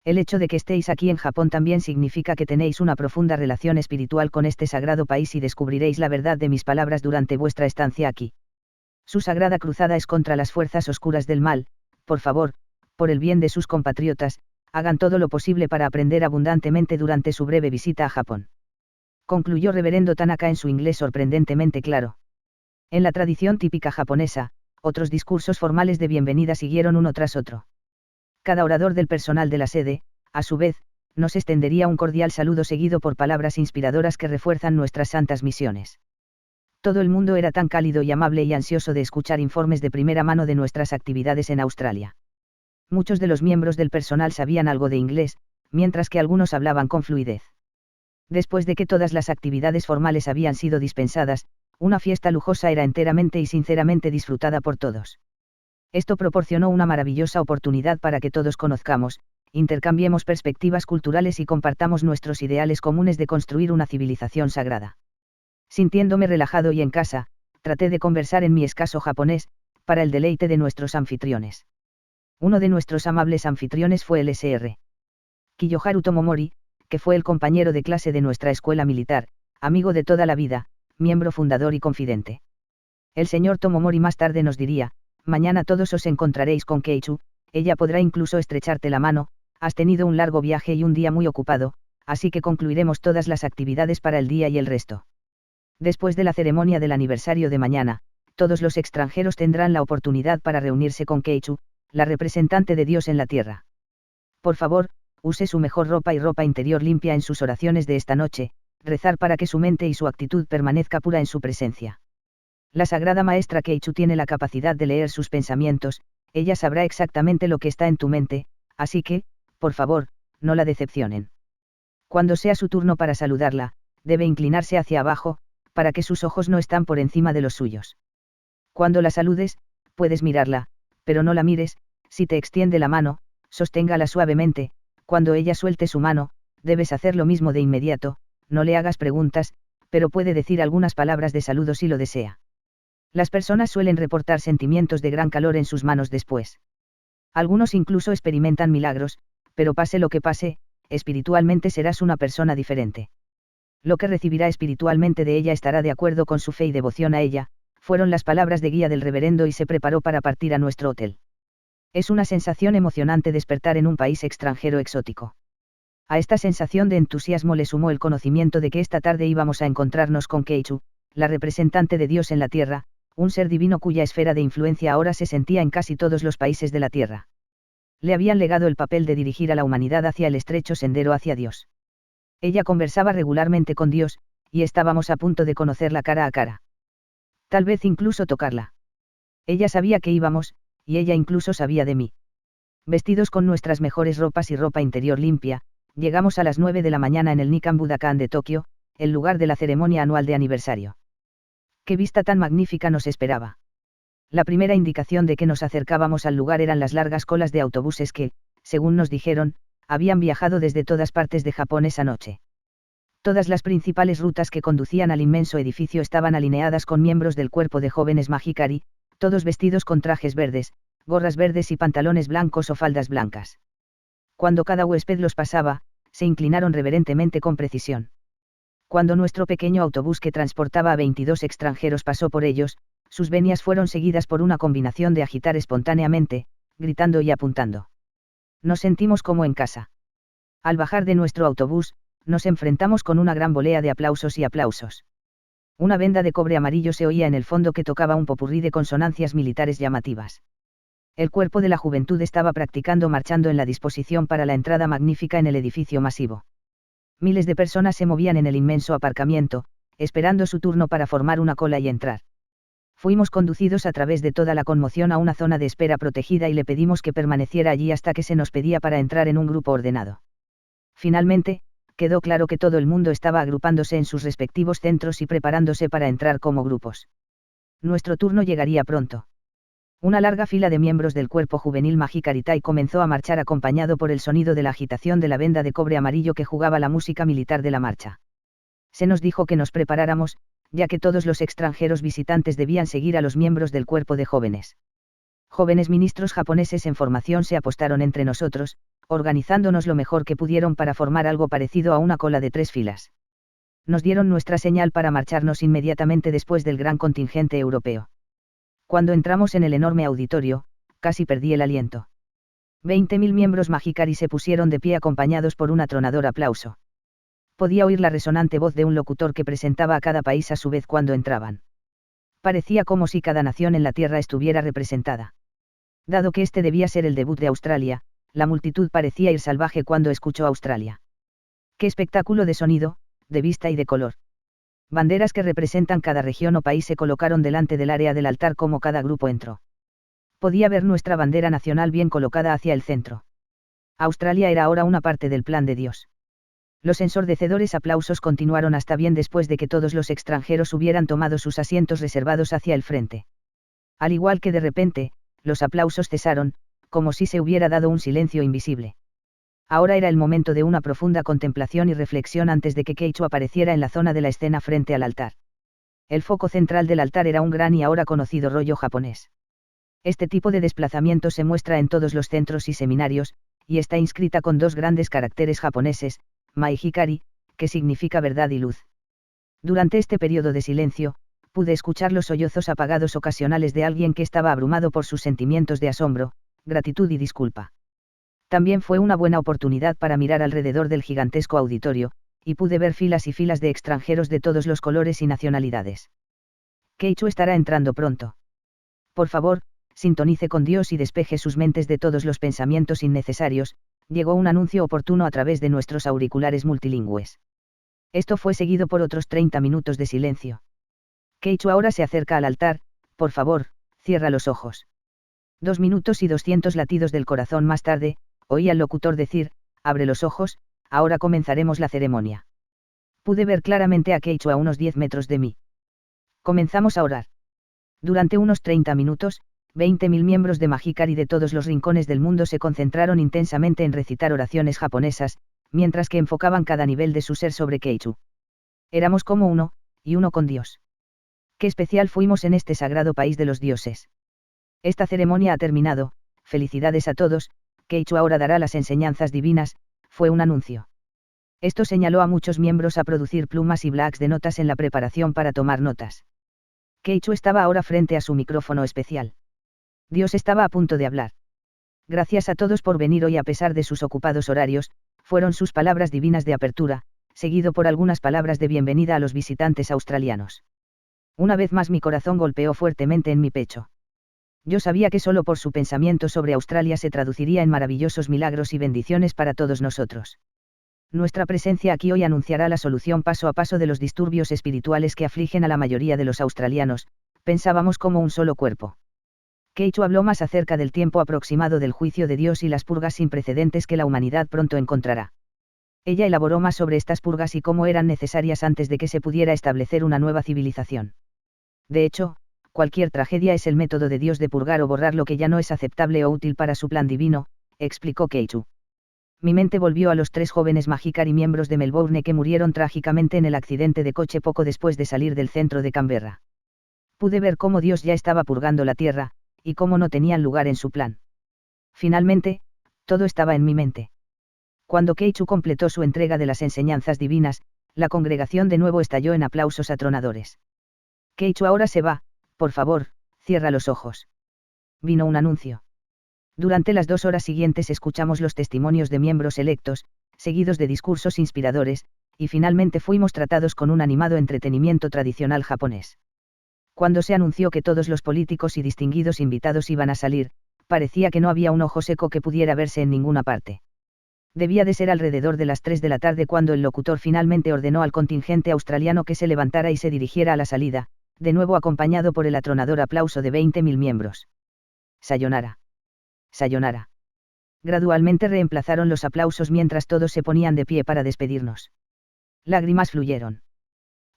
El hecho de que estéis aquí en Japón también significa que tenéis una profunda relación espiritual con este sagrado país y descubriréis la verdad de mis palabras durante vuestra estancia aquí. Su sagrada cruzada es contra las fuerzas oscuras del mal, Por favor, por el bien de sus compatriotas, hagan todo lo posible para aprender abundantemente durante su breve visita a Japón. Concluyó reverendo Tanaka en su inglés sorprendentemente claro. En la tradición típica japonesa, otros discursos formales de bienvenida siguieron uno tras otro. Cada orador del personal de la sede, a su vez, nos extendería un cordial saludo seguido por palabras inspiradoras que refuerzan nuestras santas misiones. Todo el mundo era tan cálido y amable y ansioso de escuchar informes de primera mano de nuestras actividades en Australia. Muchos de los miembros del personal sabían algo de inglés, mientras que algunos hablaban con fluidez. Después de que todas las actividades formales habían sido dispensadas, una fiesta lujosa era enteramente y sinceramente disfrutada por todos. Esto proporcionó una maravillosa oportunidad para que todos conozcamos, intercambiemos perspectivas culturales y compartamos nuestros ideales comunes de construir una civilización sagrada. Sintiéndome relajado y en casa, traté de conversar en mi escaso japonés, para el deleite de nuestros anfitriones. Uno de nuestros amables anfitriones fue el Sr. Kiyoharu Tomomori, que fue el compañero de clase de nuestra escuela militar, amigo de toda la vida, miembro fundador y confidente. El señor Tomomori más tarde nos diría: mañana todos os encontraréis con Keiichu, ella podrá incluso estrecharte la mano, has tenido un largo viaje y un día muy ocupado, así que concluiremos todas las actividades para el día y el resto. Después de la ceremonia del aniversario de mañana, todos los extranjeros tendrán la oportunidad para reunirse con Keiichu, la representante de Dios en la tierra. Por favor, use su mejor ropa y ropa interior limpia en sus oraciones de esta noche, rezar para que su mente y su actitud permanezca pura en su presencia. La sagrada maestra Keiichu tiene la capacidad de leer sus pensamientos, ella sabrá exactamente lo que está en tu mente, así que, por favor, no la decepcionen. Cuando sea su turno para saludarla, debe inclinarse hacia abajo, para que sus ojos no están por encima de los suyos. Cuando la saludes, puedes mirarla, pero no la mires. Si te extiende la mano, sosténgala suavemente. Cuando ella suelte su mano, debes hacer lo mismo de inmediato. No le hagas preguntas, pero puede decir algunas palabras de saludo si lo desea. Las personas suelen reportar sentimientos de gran calor en sus manos después. Algunos incluso experimentan milagros, pero pase lo que pase, espiritualmente serás una persona diferente. Lo que recibirá espiritualmente de ella estará de acuerdo con su fe y devoción a ella, fueron las palabras de guía del reverendo y se preparó para partir a nuestro hotel. Es una sensación emocionante despertar en un país extranjero exótico. A esta sensación de entusiasmo le sumó el conocimiento de que esta tarde íbamos a encontrarnos con Keiichu, la representante de Dios en la tierra, un ser divino cuya esfera de influencia ahora se sentía en casi todos los países de la tierra. Le habían legado el papel de dirigir a la humanidad hacia el estrecho sendero hacia Dios. Ella conversaba regularmente con Dios, y estábamos a punto de conocerla cara a cara. Tal vez incluso tocarla. Ella sabía que íbamos, y ella incluso sabía de mí. Vestidos con nuestras mejores ropas y ropa interior limpia, llegamos a las 9 de la mañana en el Nikkan Budokan de Tokio, el lugar de la ceremonia anual de aniversario. ¡Qué vista tan magnífica nos esperaba! La primera indicación de que nos acercábamos al lugar eran las largas colas de autobuses que, según nos dijeron, habían viajado desde todas partes de Japón esa noche. Todas las principales rutas que conducían al inmenso edificio estaban alineadas con miembros del cuerpo de jóvenes Mahikari, todos vestidos con trajes verdes, gorras verdes y pantalones blancos o faldas blancas. Cuando cada huésped los pasaba, se inclinaron reverentemente con precisión. Cuando nuestro pequeño autobús que transportaba a 22 extranjeros pasó por ellos, sus venias fueron seguidas por una combinación de agitar espontáneamente, gritando y apuntando. Nos sentimos como en casa. Al bajar de nuestro autobús, nos enfrentamos con una gran volea de aplausos y aplausos. Una venda de cobre amarillo se oía en el fondo que tocaba un popurrí de consonancias militares llamativas. El cuerpo de la juventud estaba practicando marchando en la disposición para la entrada magnífica en el edificio masivo. Miles de personas se movían en el inmenso aparcamiento, esperando su turno para formar una cola y entrar. Fuimos conducidos a través de toda la conmoción a una zona de espera protegida y le pedimos que permaneciera allí hasta que se nos pedía para entrar en un grupo ordenado. Finalmente, quedó claro que todo el mundo estaba agrupándose en sus respectivos centros y preparándose para entrar como grupos. Nuestro turno llegaría pronto. Una larga fila de miembros del cuerpo juvenil Mahikari-tai comenzó a marchar acompañado por el sonido de la agitación de la venda de cobre amarillo que jugaba la música militar de la marcha. Se nos dijo que nos preparáramos, ya que todos los extranjeros visitantes debían seguir a los miembros del cuerpo de jóvenes. Jóvenes ministros japoneses en formación se apostaron entre nosotros, organizándonos lo mejor que pudieron para formar algo parecido a una cola de 3 filas. Nos dieron nuestra señal para marcharnos inmediatamente después del gran contingente europeo. Cuando entramos en el enorme auditorio, casi perdí el aliento. 20.000 miembros Mahikari se pusieron de pie acompañados por un atronador aplauso. Podía oír la resonante voz de un locutor que presentaba a cada país a su vez cuando entraban. Parecía como si cada nación en la Tierra estuviera representada. Dado que este debía ser el debut de Australia, la multitud parecía ir salvaje cuando escuchó Australia. ¡Qué espectáculo de sonido, de vista y de color! Banderas que representan cada región o país se colocaron delante del área del altar como cada grupo entró. Podía ver nuestra bandera nacional bien colocada hacia el centro. Australia era ahora una parte del plan de Dios. Los ensordecedores aplausos continuaron hasta bien después de que todos los extranjeros hubieran tomado sus asientos reservados hacia el frente. Al igual que de repente, los aplausos cesaron, como si se hubiera dado un silencio invisible. Ahora era el momento de una profunda contemplación y reflexión antes de que Keichu apareciera en la zona de la escena frente al altar. El foco central del altar era un gran y ahora conocido rollo japonés. Este tipo de desplazamiento se muestra en todos los centros y seminarios, y está inscrita con dos grandes caracteres japoneses, Mai Hikari, que significa verdad y luz. Durante este periodo de silencio, pude escuchar los sollozos apagados ocasionales de alguien que estaba abrumado por sus sentimientos de asombro, gratitud y disculpa. También fue una buena oportunidad para mirar alrededor del gigantesco auditorio, y pude ver filas y filas de extranjeros de todos los colores y nacionalidades. Keichu estará entrando pronto. Por favor, sintonice con Dios y despeje sus mentes de todos los pensamientos innecesarios, llegó un anuncio oportuno a través de nuestros auriculares multilingües. Esto fue seguido por otros 30 minutos de silencio. Keichu ahora se acerca al altar, por favor, cierra los ojos. 2 minutos y 200 latidos del corazón más tarde, oí al locutor decir, abre los ojos, ahora comenzaremos la ceremonia. Pude ver claramente a Keichu a unos 10 metros de mí. Comenzamos a orar. Durante unos 30 minutos, 20.000 miembros de Mahikari de todos los rincones del mundo se concentraron intensamente en recitar oraciones japonesas, mientras que enfocaban cada nivel de su ser sobre Keichu. Éramos como uno, y uno con Dios. Qué especial fuimos en este sagrado país de los dioses. Esta ceremonia ha terminado, felicidades a todos, Keichu ahora dará las enseñanzas divinas, fue un anuncio. Esto señaló a muchos miembros a producir plumas y blocks de notas en la preparación para tomar notas. Keichu estaba ahora frente a su micrófono especial. Dios estaba a punto de hablar. Gracias a todos por venir hoy a pesar de sus ocupados horarios, fueron sus palabras divinas de apertura, seguido por algunas palabras de bienvenida a los visitantes australianos. Una vez más mi corazón golpeó fuertemente en mi pecho. Yo sabía que solo por su pensamiento sobre Australia se traduciría en maravillosos milagros y bendiciones para todos nosotros. Nuestra presencia aquí hoy anunciará la solución paso a paso de los disturbios espirituales que afligen a la mayoría de los australianos, pensábamos como un solo cuerpo. Keichu habló más acerca del tiempo aproximado del juicio de Dios y las purgas sin precedentes que la humanidad pronto encontrará. Ella elaboró más sobre estas purgas y cómo eran necesarias antes de que se pudiera establecer una nueva civilización. De hecho, cualquier tragedia es el método de Dios de purgar o borrar lo que ya no es aceptable o útil para su plan divino, explicó Keichu. Mi mente volvió a los 3 jóvenes Mahikari miembros de Melbourne que murieron trágicamente en el accidente de coche poco después de salir del centro de Canberra. Pude ver cómo Dios ya estaba purgando la tierra, y cómo no tenían lugar en su plan. Finalmente, todo estaba en mi mente. Cuando Keichu completó su entrega de las enseñanzas divinas, la congregación de nuevo estalló en aplausos atronadores. Keichu ahora se va, por favor, cierra los ojos. Vino un anuncio. Durante las 2 horas siguientes escuchamos los testimonios de miembros electos, seguidos de discursos inspiradores, y finalmente fuimos tratados con un animado entretenimiento tradicional japonés. Cuando se anunció que todos los políticos y distinguidos invitados iban a salir, parecía que no había un ojo seco que pudiera verse en ninguna parte. Debía de ser alrededor de las 3 de la tarde cuando el locutor finalmente ordenó al contingente australiano que se levantara y se dirigiera a la salida, de nuevo acompañado por el atronador aplauso de 20.000 miembros. Sayonara. Sayonara. Gradualmente reemplazaron los aplausos mientras todos se ponían de pie para despedirnos. Lágrimas fluyeron.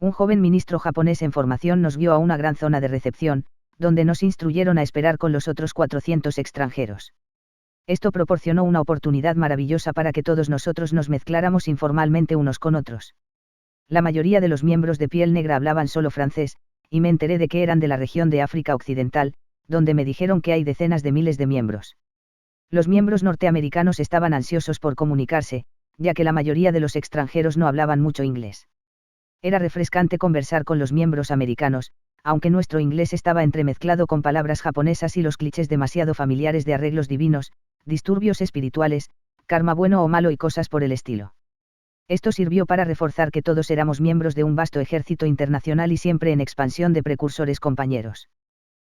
Un joven ministro japonés en formación nos guió a una gran zona de recepción, donde nos instruyeron a esperar con los otros 400 extranjeros. Esto proporcionó una oportunidad maravillosa para que todos nosotros nos mezcláramos informalmente unos con otros. La mayoría de los miembros de piel negra hablaban solo francés, y me enteré de que eran de la región de África Occidental, donde me dijeron que hay decenas de miles de miembros. Los miembros norteamericanos estaban ansiosos por comunicarse, ya que la mayoría de los extranjeros no hablaban mucho inglés. Era refrescante conversar con los miembros americanos, aunque nuestro inglés estaba entremezclado con palabras japonesas y los clichés demasiado familiares de arreglos divinos, disturbios espirituales, karma bueno o malo y cosas por el estilo. Esto sirvió para reforzar que todos éramos miembros de un vasto ejército internacional y siempre en expansión de precursores compañeros.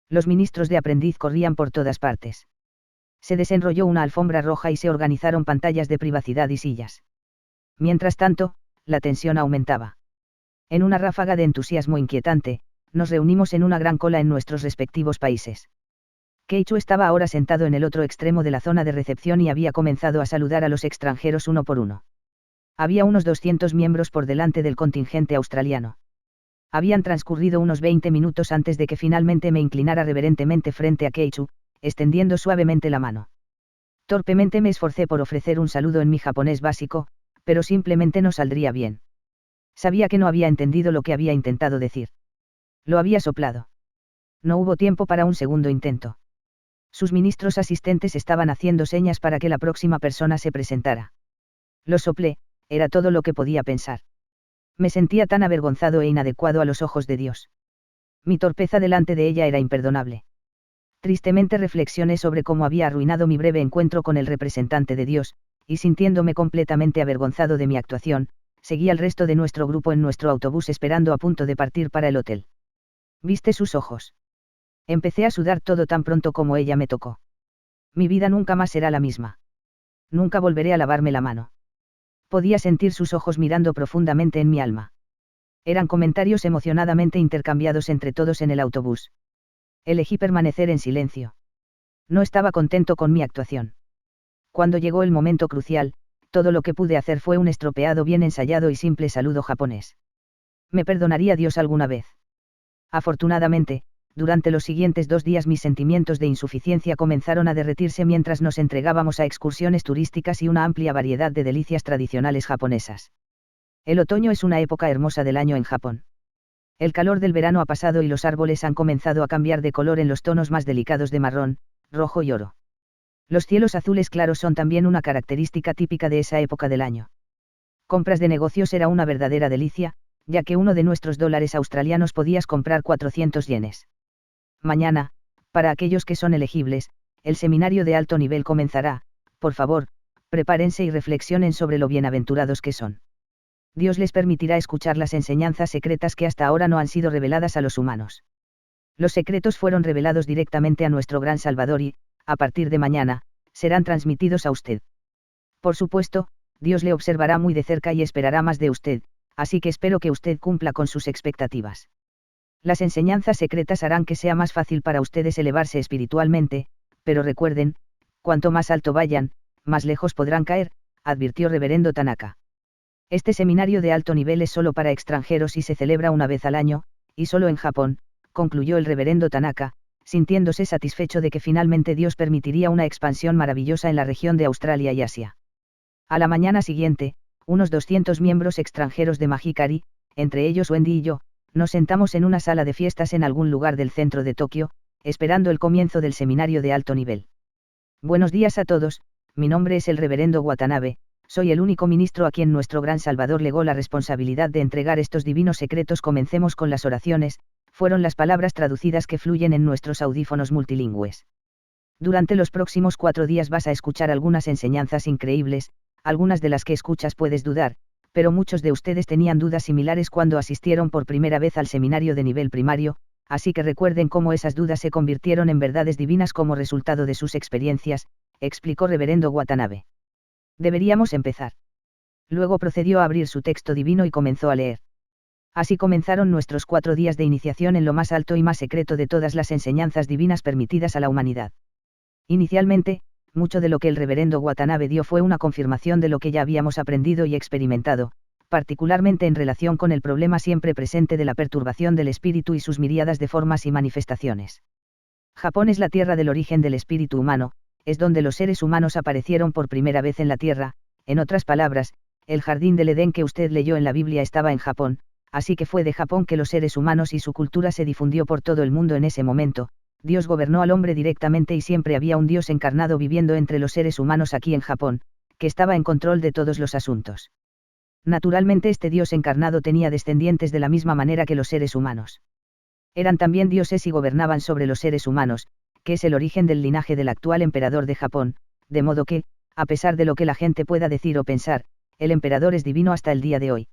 Los ministros de aprendiz corrían por todas partes. Se desenrolló una alfombra roja y se organizaron pantallas de privacidad y sillas. Mientras tanto, la tensión aumentaba. En una ráfaga de entusiasmo inquietante, nos reunimos en una gran cola en nuestros respectivos países. Keiichi estaba ahora sentado en el otro extremo de la zona de recepción y había comenzado a saludar a los extranjeros uno por uno. Había unos 200 miembros por delante del contingente australiano. Habían transcurrido unos 20 minutos antes de que finalmente me inclinara reverentemente frente a Keiichi, extendiendo suavemente la mano. Torpemente me esforcé por ofrecer un saludo en mi japonés básico, pero simplemente no saldría bien. Sabía que no había entendido lo que había intentado decir. Lo había soplado. No hubo tiempo para un segundo intento. Sus ministros asistentes estaban haciendo señas para que la próxima persona se presentara. Lo soplé, era todo lo que podía pensar. Me sentía tan avergonzado e inadecuado a los ojos de Dios. Mi torpeza delante de ella era imperdonable. Tristemente reflexioné sobre cómo había arruinado mi breve encuentro con el representante de Dios, y sintiéndome completamente avergonzado de mi actuación, seguí al resto de nuestro grupo en nuestro autobús esperando a punto de partir para el hotel. ¿Viste sus ojos? Empecé a sudar todo tan pronto como ella me tocó. Mi vida nunca más será la misma. Nunca volveré a lavarme la mano. Podía sentir sus ojos mirando profundamente en mi alma. Eran comentarios emocionadamente intercambiados entre todos en el autobús. Elegí permanecer en silencio. No estaba contento con mi actuación. Cuando llegó el momento crucial, todo lo que pude hacer fue un estropeado, bien ensayado y simple saludo japonés. ¿Me perdonaría Dios alguna vez? Afortunadamente, durante los siguientes 2 días mis sentimientos de insuficiencia comenzaron a derretirse mientras nos entregábamos a excursiones turísticas y una amplia variedad de delicias tradicionales japonesas. El otoño es una época hermosa del año en Japón. El calor del verano ha pasado y los árboles han comenzado a cambiar de color en los tonos más delicados de marrón, rojo y oro. Los cielos azules claros son también una característica típica de esa época del año. Compras de negocios era una verdadera delicia, ya que uno de nuestros dólares australianos podías comprar 400 yenes. Mañana, para aquellos que son elegibles, el seminario de alto nivel comenzará. Por favor, prepárense y reflexionen sobre lo bienaventurados que son. Dios les permitirá escuchar las enseñanzas secretas que hasta ahora no han sido reveladas a los humanos. Los secretos fueron revelados directamente a nuestro gran Salvador y, a partir de mañana, serán transmitidos a usted. Por supuesto, Dios le observará muy de cerca y esperará más de usted, así que espero que usted cumpla con sus expectativas. Las enseñanzas secretas harán que sea más fácil para ustedes elevarse espiritualmente, pero recuerden, cuanto más alto vayan, más lejos podrán caer, advirtió Reverendo Tanaka. Este seminario de alto nivel es solo para extranjeros y se celebra una vez al año, y solo en Japón, concluyó el Reverendo Tanaka, sintiéndose satisfecho de que finalmente Dios permitiría una expansión maravillosa en la región de Australia y Asia. A la mañana siguiente, unos 200 miembros extranjeros de Mahikari, entre ellos Wendy y yo, nos sentamos en una sala de fiestas en algún lugar del centro de Tokio, esperando el comienzo del seminario de alto nivel. Buenos días a todos, mi nombre es el Reverendo Watanabe, soy el único ministro a quien nuestro gran Salvador legó la responsabilidad de entregar estos divinos secretos. Comencemos con las oraciones, fueron las palabras traducidas que fluyen en nuestros audífonos multilingües. Durante los próximos 4 días vas a escuchar algunas enseñanzas increíbles, algunas de las que escuchas puedes dudar, pero muchos de ustedes tenían dudas similares cuando asistieron por primera vez al seminario de nivel primario, así que recuerden cómo esas dudas se convirtieron en verdades divinas como resultado de sus experiencias, explicó Reverendo Watanabe. Deberíamos empezar. Luego procedió a abrir su texto divino y comenzó a leer. Así comenzaron nuestros 4 días de iniciación en lo más alto y más secreto de todas las enseñanzas divinas permitidas a la humanidad. Inicialmente, mucho de lo que el Reverendo Watanabe dio fue una confirmación de lo que ya habíamos aprendido y experimentado, particularmente en relación con el problema siempre presente de la perturbación del espíritu y sus miríadas de formas y manifestaciones. Japón es la tierra del origen del espíritu humano, es donde los seres humanos aparecieron por primera vez en la tierra, en otras palabras, el jardín del Edén que usted leyó en la Biblia estaba en Japón, así que fue de Japón que los seres humanos y su cultura se difundió por todo el mundo en ese momento. Dios gobernó al hombre directamente y siempre había un Dios encarnado viviendo entre los seres humanos aquí en Japón, que estaba en control de todos los asuntos. Naturalmente este Dios encarnado tenía descendientes de la misma manera que los seres humanos. Eran también dioses y gobernaban sobre los seres humanos, que es el origen del linaje del actual emperador de Japón, de modo que, a pesar de lo que la gente pueda decir o pensar, el emperador es divino hasta el día de hoy.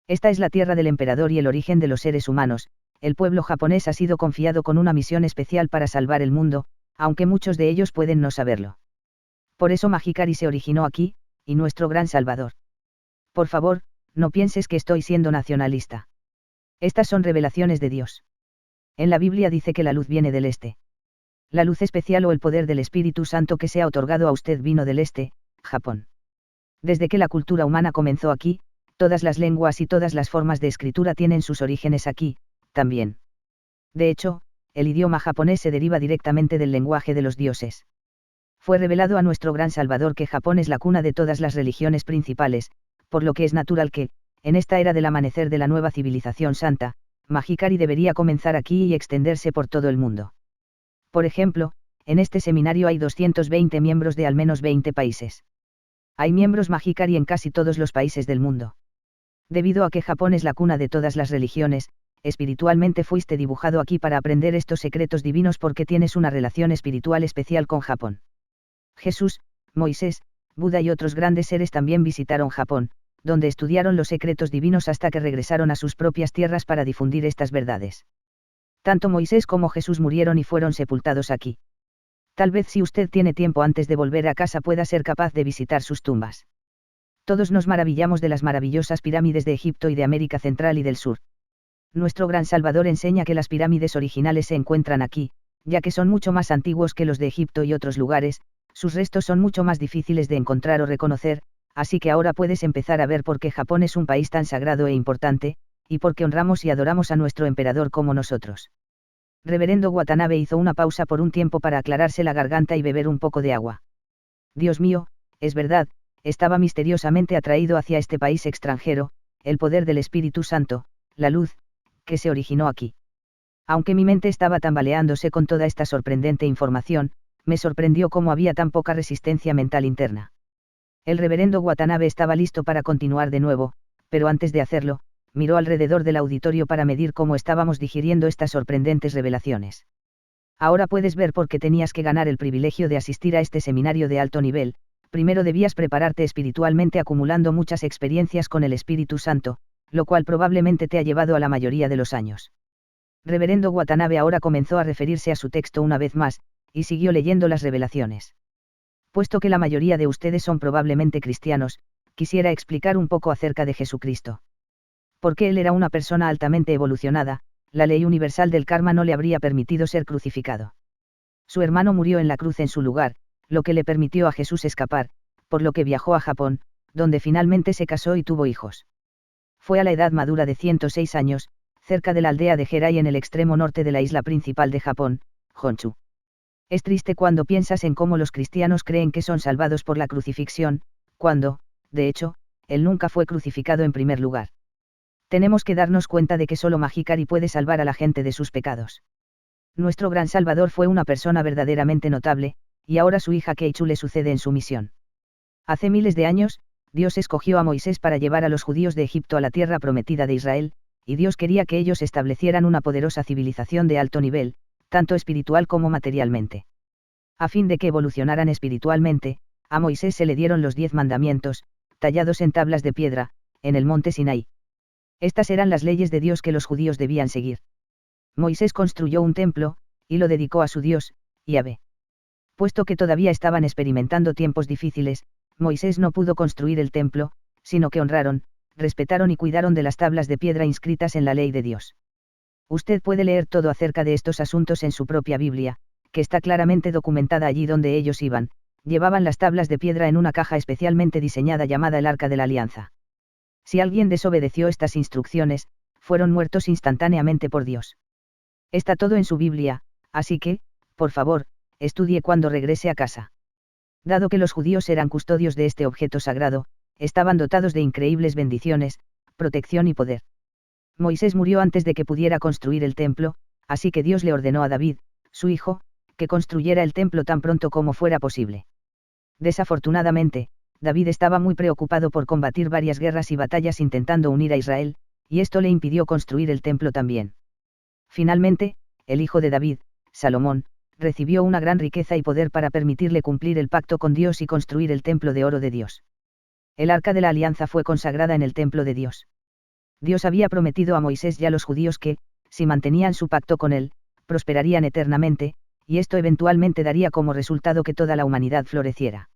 Esta es la tierra del emperador y el origen de los seres humanos. El pueblo japonés ha sido confiado con una misión especial para salvar el mundo, aunque muchos de ellos pueden no saberlo. Por eso Mahikari se originó aquí, y nuestro gran salvador. Por favor, no pienses que estoy siendo nacionalista. Estas son revelaciones de Dios. En la Biblia dice que la luz viene del este. La luz especial o el poder del Espíritu Santo que se ha otorgado a usted vino del este, Japón. Desde que la cultura humana comenzó aquí, todas las lenguas y todas las formas de escritura tienen sus orígenes aquí, también. De hecho, el idioma japonés se deriva directamente del lenguaje de los dioses. Fue revelado a nuestro gran Salvador que Japón es la cuna de todas las religiones principales, por lo que es natural que, en esta era del amanecer de la nueva civilización santa, Mahikari debería comenzar aquí y extenderse por todo el mundo. Por ejemplo, en este seminario hay 220 miembros de al menos 20 países. Hay miembros Mahikari en casi todos los países del mundo. Debido a que Japón es la cuna de todas las religiones, espiritualmente fuiste dibujado aquí para aprender estos secretos divinos porque tienes una relación espiritual especial con Japón. Jesús, Moisés, Buda y otros grandes seres también visitaron Japón, donde estudiaron los secretos divinos hasta que regresaron a sus propias tierras para difundir estas verdades. Tanto Moisés como Jesús murieron y fueron sepultados aquí. Tal vez si usted tiene tiempo antes de volver a casa pueda ser capaz de visitar sus tumbas. Todos nos maravillamos de las maravillosas pirámides de Egipto y de América Central y del Sur. Nuestro gran Salvador enseña que las pirámides originales se encuentran aquí, ya que son mucho más antiguos que los de Egipto y otros lugares, sus restos son mucho más difíciles de encontrar o reconocer, así que ahora puedes empezar a ver por qué Japón es un país tan sagrado e importante, y por qué honramos y adoramos a nuestro emperador como nosotros. Reverendo Watanabe hizo una pausa por un tiempo para aclararse la garganta y beber un poco de agua. Dios mío, es verdad, estaba misteriosamente atraído hacia este país extranjero, el poder del Espíritu Santo, la luz, que se originó aquí. Aunque mi mente estaba tambaleándose con toda esta sorprendente información, me sorprendió cómo había tan poca resistencia mental interna. El reverendo Watanabe estaba listo para continuar de nuevo, pero antes de hacerlo, miró alrededor del auditorio para medir cómo estábamos digiriendo estas sorprendentes revelaciones. Ahora puedes ver por qué tenías que ganar el privilegio de asistir a este seminario de alto nivel. Primero debías prepararte espiritualmente acumulando muchas experiencias con el Espíritu Santo, lo cual probablemente te ha llevado a la mayoría de los años. Reverendo Watanabe ahora comenzó a referirse a su texto una vez más, y siguió leyendo las revelaciones. Puesto que la mayoría de ustedes son probablemente cristianos, quisiera explicar un poco acerca de Jesucristo. Porque él era una persona altamente evolucionada, la ley universal del karma no le habría permitido ser crucificado. Su hermano murió en la cruz en su lugar, lo que le permitió a Jesús escapar, por lo que viajó a Japón, donde finalmente se casó y tuvo hijos. Fue a la edad madura de 106 años, cerca de la aldea de Jerai en el extremo norte de la isla principal de Japón, Honshu. Es triste cuando piensas en cómo los cristianos creen que son salvados por la crucifixión, cuando, de hecho, él nunca fue crucificado en primer lugar. Tenemos que darnos cuenta de que solo Mahikari puede salvar a la gente de sus pecados. Nuestro gran Salvador fue una persona verdaderamente notable, y ahora su hija Keichu le sucede en su misión. Hace miles de años, Dios escogió a Moisés para llevar a los judíos de Egipto a la tierra prometida de Israel, y Dios quería que ellos establecieran una poderosa civilización de alto nivel, tanto espiritual como materialmente. A fin de que evolucionaran espiritualmente, a Moisés se le dieron los 10 mandamientos, tallados en tablas de piedra, en el monte Sinaí. Estas eran las leyes de Dios que los judíos debían seguir. Moisés construyó un templo, y lo dedicó a su Dios, Yahvé. Puesto que todavía estaban experimentando tiempos difíciles, Moisés no pudo construir el templo, sino que honraron, respetaron y cuidaron de las tablas de piedra inscritas en la ley de Dios. Usted puede leer todo acerca de estos asuntos en su propia Biblia, que está claramente documentada allí donde ellos iban, llevaban las tablas de piedra en una caja especialmente diseñada llamada el Arca de la Alianza. Si alguien desobedeció estas instrucciones, fueron muertos instantáneamente por Dios. Está todo en su Biblia, así que, por favor, estudie cuando regrese a casa. Dado que los judíos eran custodios de este objeto sagrado, estaban dotados de increíbles bendiciones, protección y poder. Moisés murió antes de que pudiera construir el templo, así que Dios le ordenó a David, su hijo, que construyera el templo tan pronto como fuera posible. Desafortunadamente, David estaba muy preocupado por combatir varias guerras y batallas intentando unir a Israel, y esto le impidió construir el templo también. Finalmente, el hijo de David, Salomón, recibió una gran riqueza y poder para permitirle cumplir el pacto con Dios y construir el templo de oro de Dios. El arca de la alianza fue consagrada en el templo de Dios. Dios había prometido a Moisés y a los judíos que, si mantenían su pacto con él, prosperarían eternamente, y esto eventualmente daría como resultado que toda la humanidad floreciera.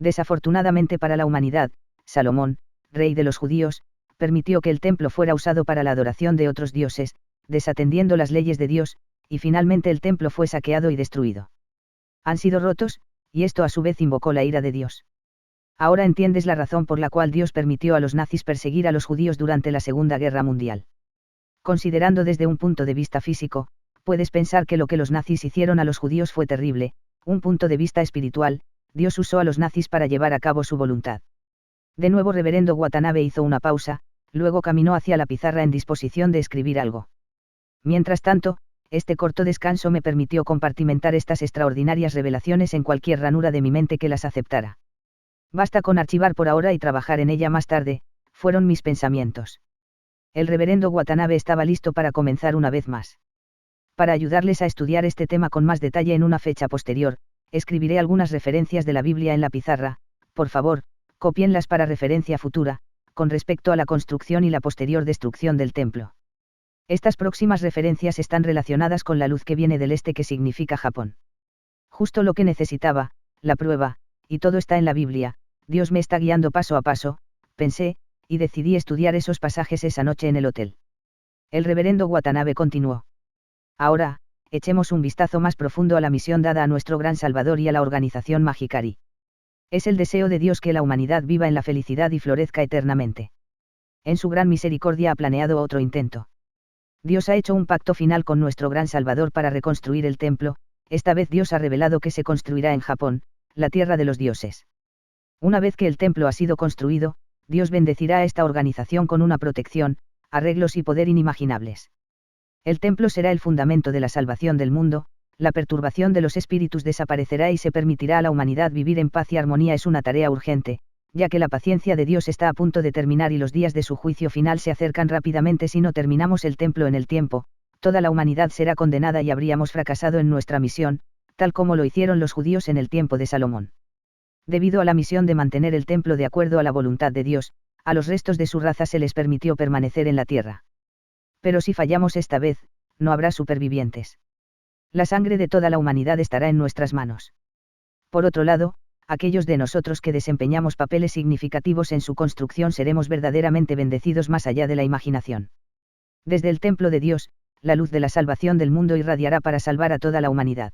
Desafortunadamente para la humanidad, Salomón, rey de los judíos, permitió que el templo fuera usado para la adoración de otros dioses, desatendiendo las leyes de Dios, y finalmente el templo fue saqueado y destruido. Han sido rotos, y esto a su vez invocó la ira de Dios. Ahora entiendes la razón por la cual Dios permitió a los nazis perseguir a los judíos durante la Segunda Guerra Mundial. Considerando desde un punto de vista físico, puedes pensar que lo que los nazis hicieron a los judíos fue terrible. Un punto de vista espiritual, Dios usó a los nazis para llevar a cabo su voluntad. De nuevo Reverendo Watanabe hizo una pausa, luego caminó hacia la pizarra en disposición de escribir algo. Mientras tanto, este corto descanso me permitió compartimentar estas extraordinarias revelaciones en cualquier ranura de mi mente que las aceptara. Basta con archivar por ahora y trabajar en ella más tarde, fueron mis pensamientos. El reverendo Watanabe estaba listo para comenzar una vez más. Para ayudarles a estudiar este tema con más detalle en una fecha posterior, escribiré algunas referencias de la Biblia en la pizarra, por favor, cópienlas para referencia futura, con respecto a la construcción y la posterior destrucción del templo. Estas próximas referencias están relacionadas con la luz que viene del este que significa Japón. Justo lo que necesitaba, la prueba, y todo está en la Biblia. Dios me está guiando paso a paso, pensé, y decidí estudiar esos pasajes esa noche en el hotel. El reverendo Watanabe continuó. Ahora, echemos un vistazo más profundo a la misión dada a nuestro gran Salvador y a la organización Mahikari. Es el deseo de Dios que la humanidad viva en la felicidad y florezca eternamente. En su gran misericordia ha planeado otro intento. Dios ha hecho un pacto final con nuestro gran Salvador para reconstruir el templo. Esta vez Dios ha revelado que se construirá en Japón, la tierra de los dioses. Una vez que el templo ha sido construido, Dios bendecirá a esta organización con una protección, arreglos y poder inimaginables. El templo será el fundamento de la salvación del mundo, la perturbación de los espíritus desaparecerá y se permitirá a la humanidad vivir en paz y armonía. Es una tarea urgente, ya que la paciencia de Dios está a punto de terminar y los días de su juicio final se acercan rápidamente. Si no terminamos el templo en el tiempo, toda la humanidad será condenada y habríamos fracasado en nuestra misión, tal como lo hicieron los judíos en el tiempo de Salomón. Debido a la misión de mantener el templo de acuerdo a la voluntad de Dios, a los restos de su raza se les permitió permanecer en la tierra. Pero si fallamos esta vez, no habrá supervivientes. La sangre de toda la humanidad estará en nuestras manos. Por otro lado, aquellos de nosotros que desempeñamos papeles significativos en su construcción seremos verdaderamente bendecidos más allá de la imaginación. Desde el templo de Dios, la luz de la salvación del mundo irradiará para salvar a toda la humanidad.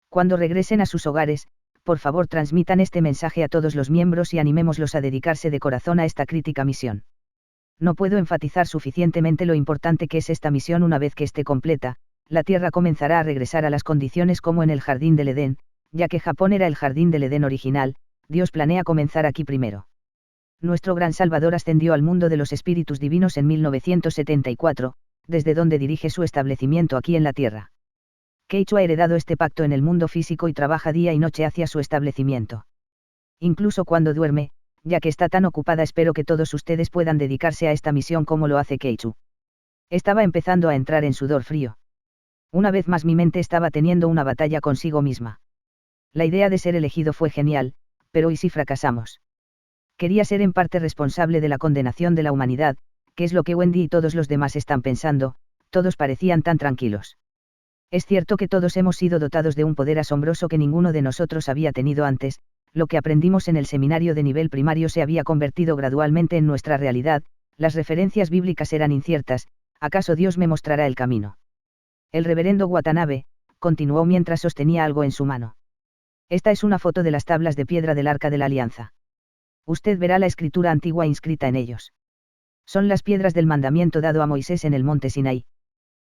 Cuando regresen a sus hogares, por favor transmitan este mensaje a todos los miembros y animémoslos a dedicarse de corazón a esta crítica misión. No puedo enfatizar suficientemente lo importante que es esta misión. Una vez que esté completa, la Tierra comenzará a regresar a las condiciones como en el Jardín del Edén, ya que Japón era el Jardín del Edén original. Dios planea comenzar aquí primero. Nuestro gran Salvador ascendió al mundo de los espíritus divinos en 1974, desde donde dirige su establecimiento aquí en la Tierra. Keiichu ha heredado este pacto en el mundo físico y trabaja día y noche hacia su establecimiento. Incluso cuando duerme, ya que está tan ocupada. Espero que todos ustedes puedan dedicarse a esta misión como lo hace Keiichu. Estaba empezando a entrar en sudor frío. Una vez más mi mente estaba teniendo una batalla consigo misma. La idea de ser elegido fue genial, pero ¿y si fracasamos? Quería ser en parte responsable de la condenación de la humanidad, que es lo que Wendy y todos los demás están pensando. Todos parecían tan tranquilos. Es cierto que todos hemos sido dotados de un poder asombroso que ninguno de nosotros había tenido antes. Lo que aprendimos en el seminario de nivel primario se había convertido gradualmente en nuestra realidad. Las referencias bíblicas eran inciertas. ¿Acaso Dios me mostrará el camino? El reverendo Watanabe continuó mientras sostenía algo en su mano. Esta es una foto de las tablas de piedra del Arca de la Alianza. Usted verá la escritura antigua inscrita en ellos. Son las piedras del mandamiento dado a Moisés en el monte Sinaí.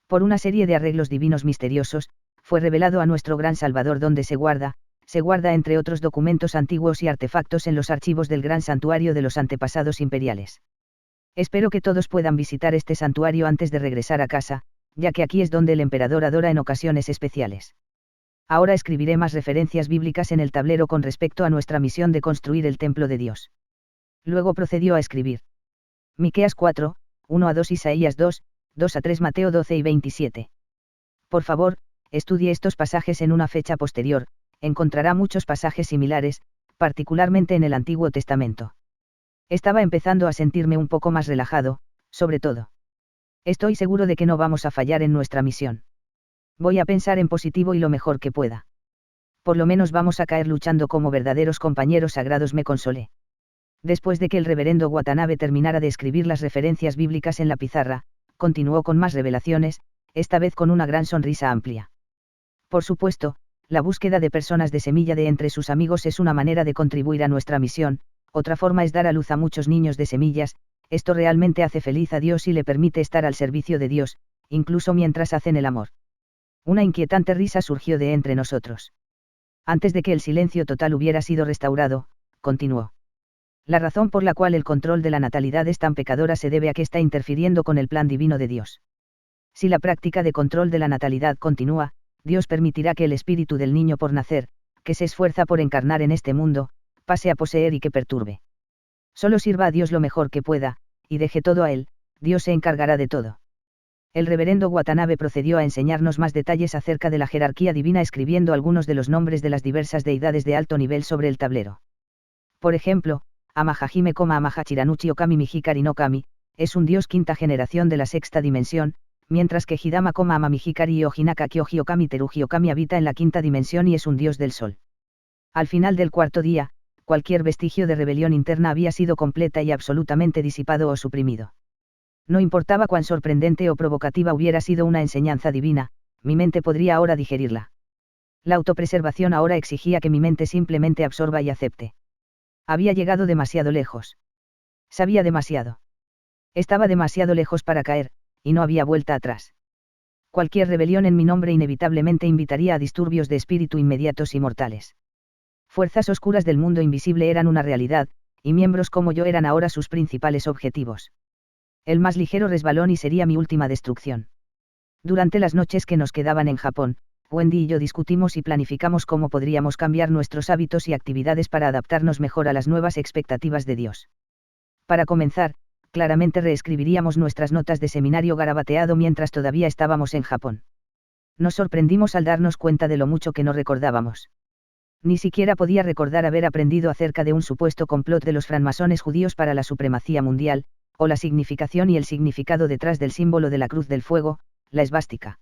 Por una serie de arreglos divinos misteriosos, fue revelado a nuestro gran Salvador donde se guarda entre otros documentos antiguos y artefactos en los archivos del gran santuario de los antepasados imperiales. Espero que todos puedan visitar este santuario antes de regresar a casa, ya que aquí es donde el emperador adora en ocasiones especiales. Ahora escribiré más referencias bíblicas en el tablero con respecto a nuestra misión de construir el templo de Dios. Luego procedió a escribir. Miqueas 4, 1 a 2, Isaías 2, 2 a 3 Mateo 12 y 27. Por favor, estudie estos pasajes en una fecha posterior, encontrará muchos pasajes similares, particularmente en el Antiguo Testamento. Estaba empezando a sentirme un poco más relajado, sobre todo. Estoy seguro de que no vamos a fallar en nuestra misión. Voy a pensar en positivo y lo mejor que pueda. Por lo menos vamos a caer luchando como verdaderos compañeros sagrados, me consolé. Después de que el reverendo Watanabe terminara de escribir las referencias bíblicas en la pizarra, continuó con más revelaciones, esta vez con una gran sonrisa amplia. Por supuesto, la búsqueda de personas de semilla de entre sus amigos es una manera de contribuir a nuestra misión, otra forma es dar a luz a muchos niños de semillas, esto realmente hace feliz a Dios y le permite estar al servicio de Dios, incluso mientras hacen el amor. Una inquietante risa surgió de entre nosotros. Antes de que el silencio total hubiera sido restaurado, continuó. La razón por la cual el control de la natalidad es tan pecadora se debe a que está interfiriendo con el plan divino de Dios. Si la práctica de control de la natalidad continúa, Dios permitirá que el espíritu del niño por nacer, que se esfuerza por encarnar en este mundo, pase a poseer y que perturbe. Solo sirva a Dios lo mejor que pueda, y deje todo a Él, Dios se encargará de todo. El reverendo Watanabe procedió a enseñarnos más detalles acerca de la jerarquía divina escribiendo algunos de los nombres de las diversas deidades de alto nivel sobre el tablero. Por ejemplo, Amahajime, Amahachiranuchi Okami Mihikari no Kami, es un dios quinta generación de la sexta dimensión, mientras que Hidama, Amamihikari y Ojinaka Kyoji Okami Teruji Okami habita en la quinta dimensión y es un dios del sol. Al final del cuarto día, cualquier vestigio de rebelión interna había sido completa y absolutamente disipado o suprimido. No importaba cuán sorprendente o provocativa hubiera sido una enseñanza divina, mi mente podría ahora digerirla. La autopreservación ahora exigía que mi mente simplemente absorba y acepte. Había llegado demasiado lejos. Sabía demasiado. Estaba demasiado lejos para caer, y no había vuelta atrás. Cualquier rebelión en mi nombre inevitablemente invitaría a disturbios de espíritu inmediatos y mortales. Fuerzas oscuras del mundo invisible eran una realidad, y miembros como yo eran ahora sus principales objetivos. El más ligero resbalón y sería mi última destrucción. Durante las noches que nos quedaban en Japón, Wendy y yo discutimos y planificamos cómo podríamos cambiar nuestros hábitos y actividades para adaptarnos mejor a las nuevas expectativas de Dios. Para comenzar, claramente reescribiríamos nuestras notas de seminario garabateado mientras todavía estábamos en Japón. Nos sorprendimos al darnos cuenta de lo mucho que no recordábamos. Ni siquiera podía recordar haber aprendido acerca de un supuesto complot de los francmasones judíos para la supremacía mundial, o la significación y el significado detrás del símbolo de la Cruz del Fuego, la esvástica.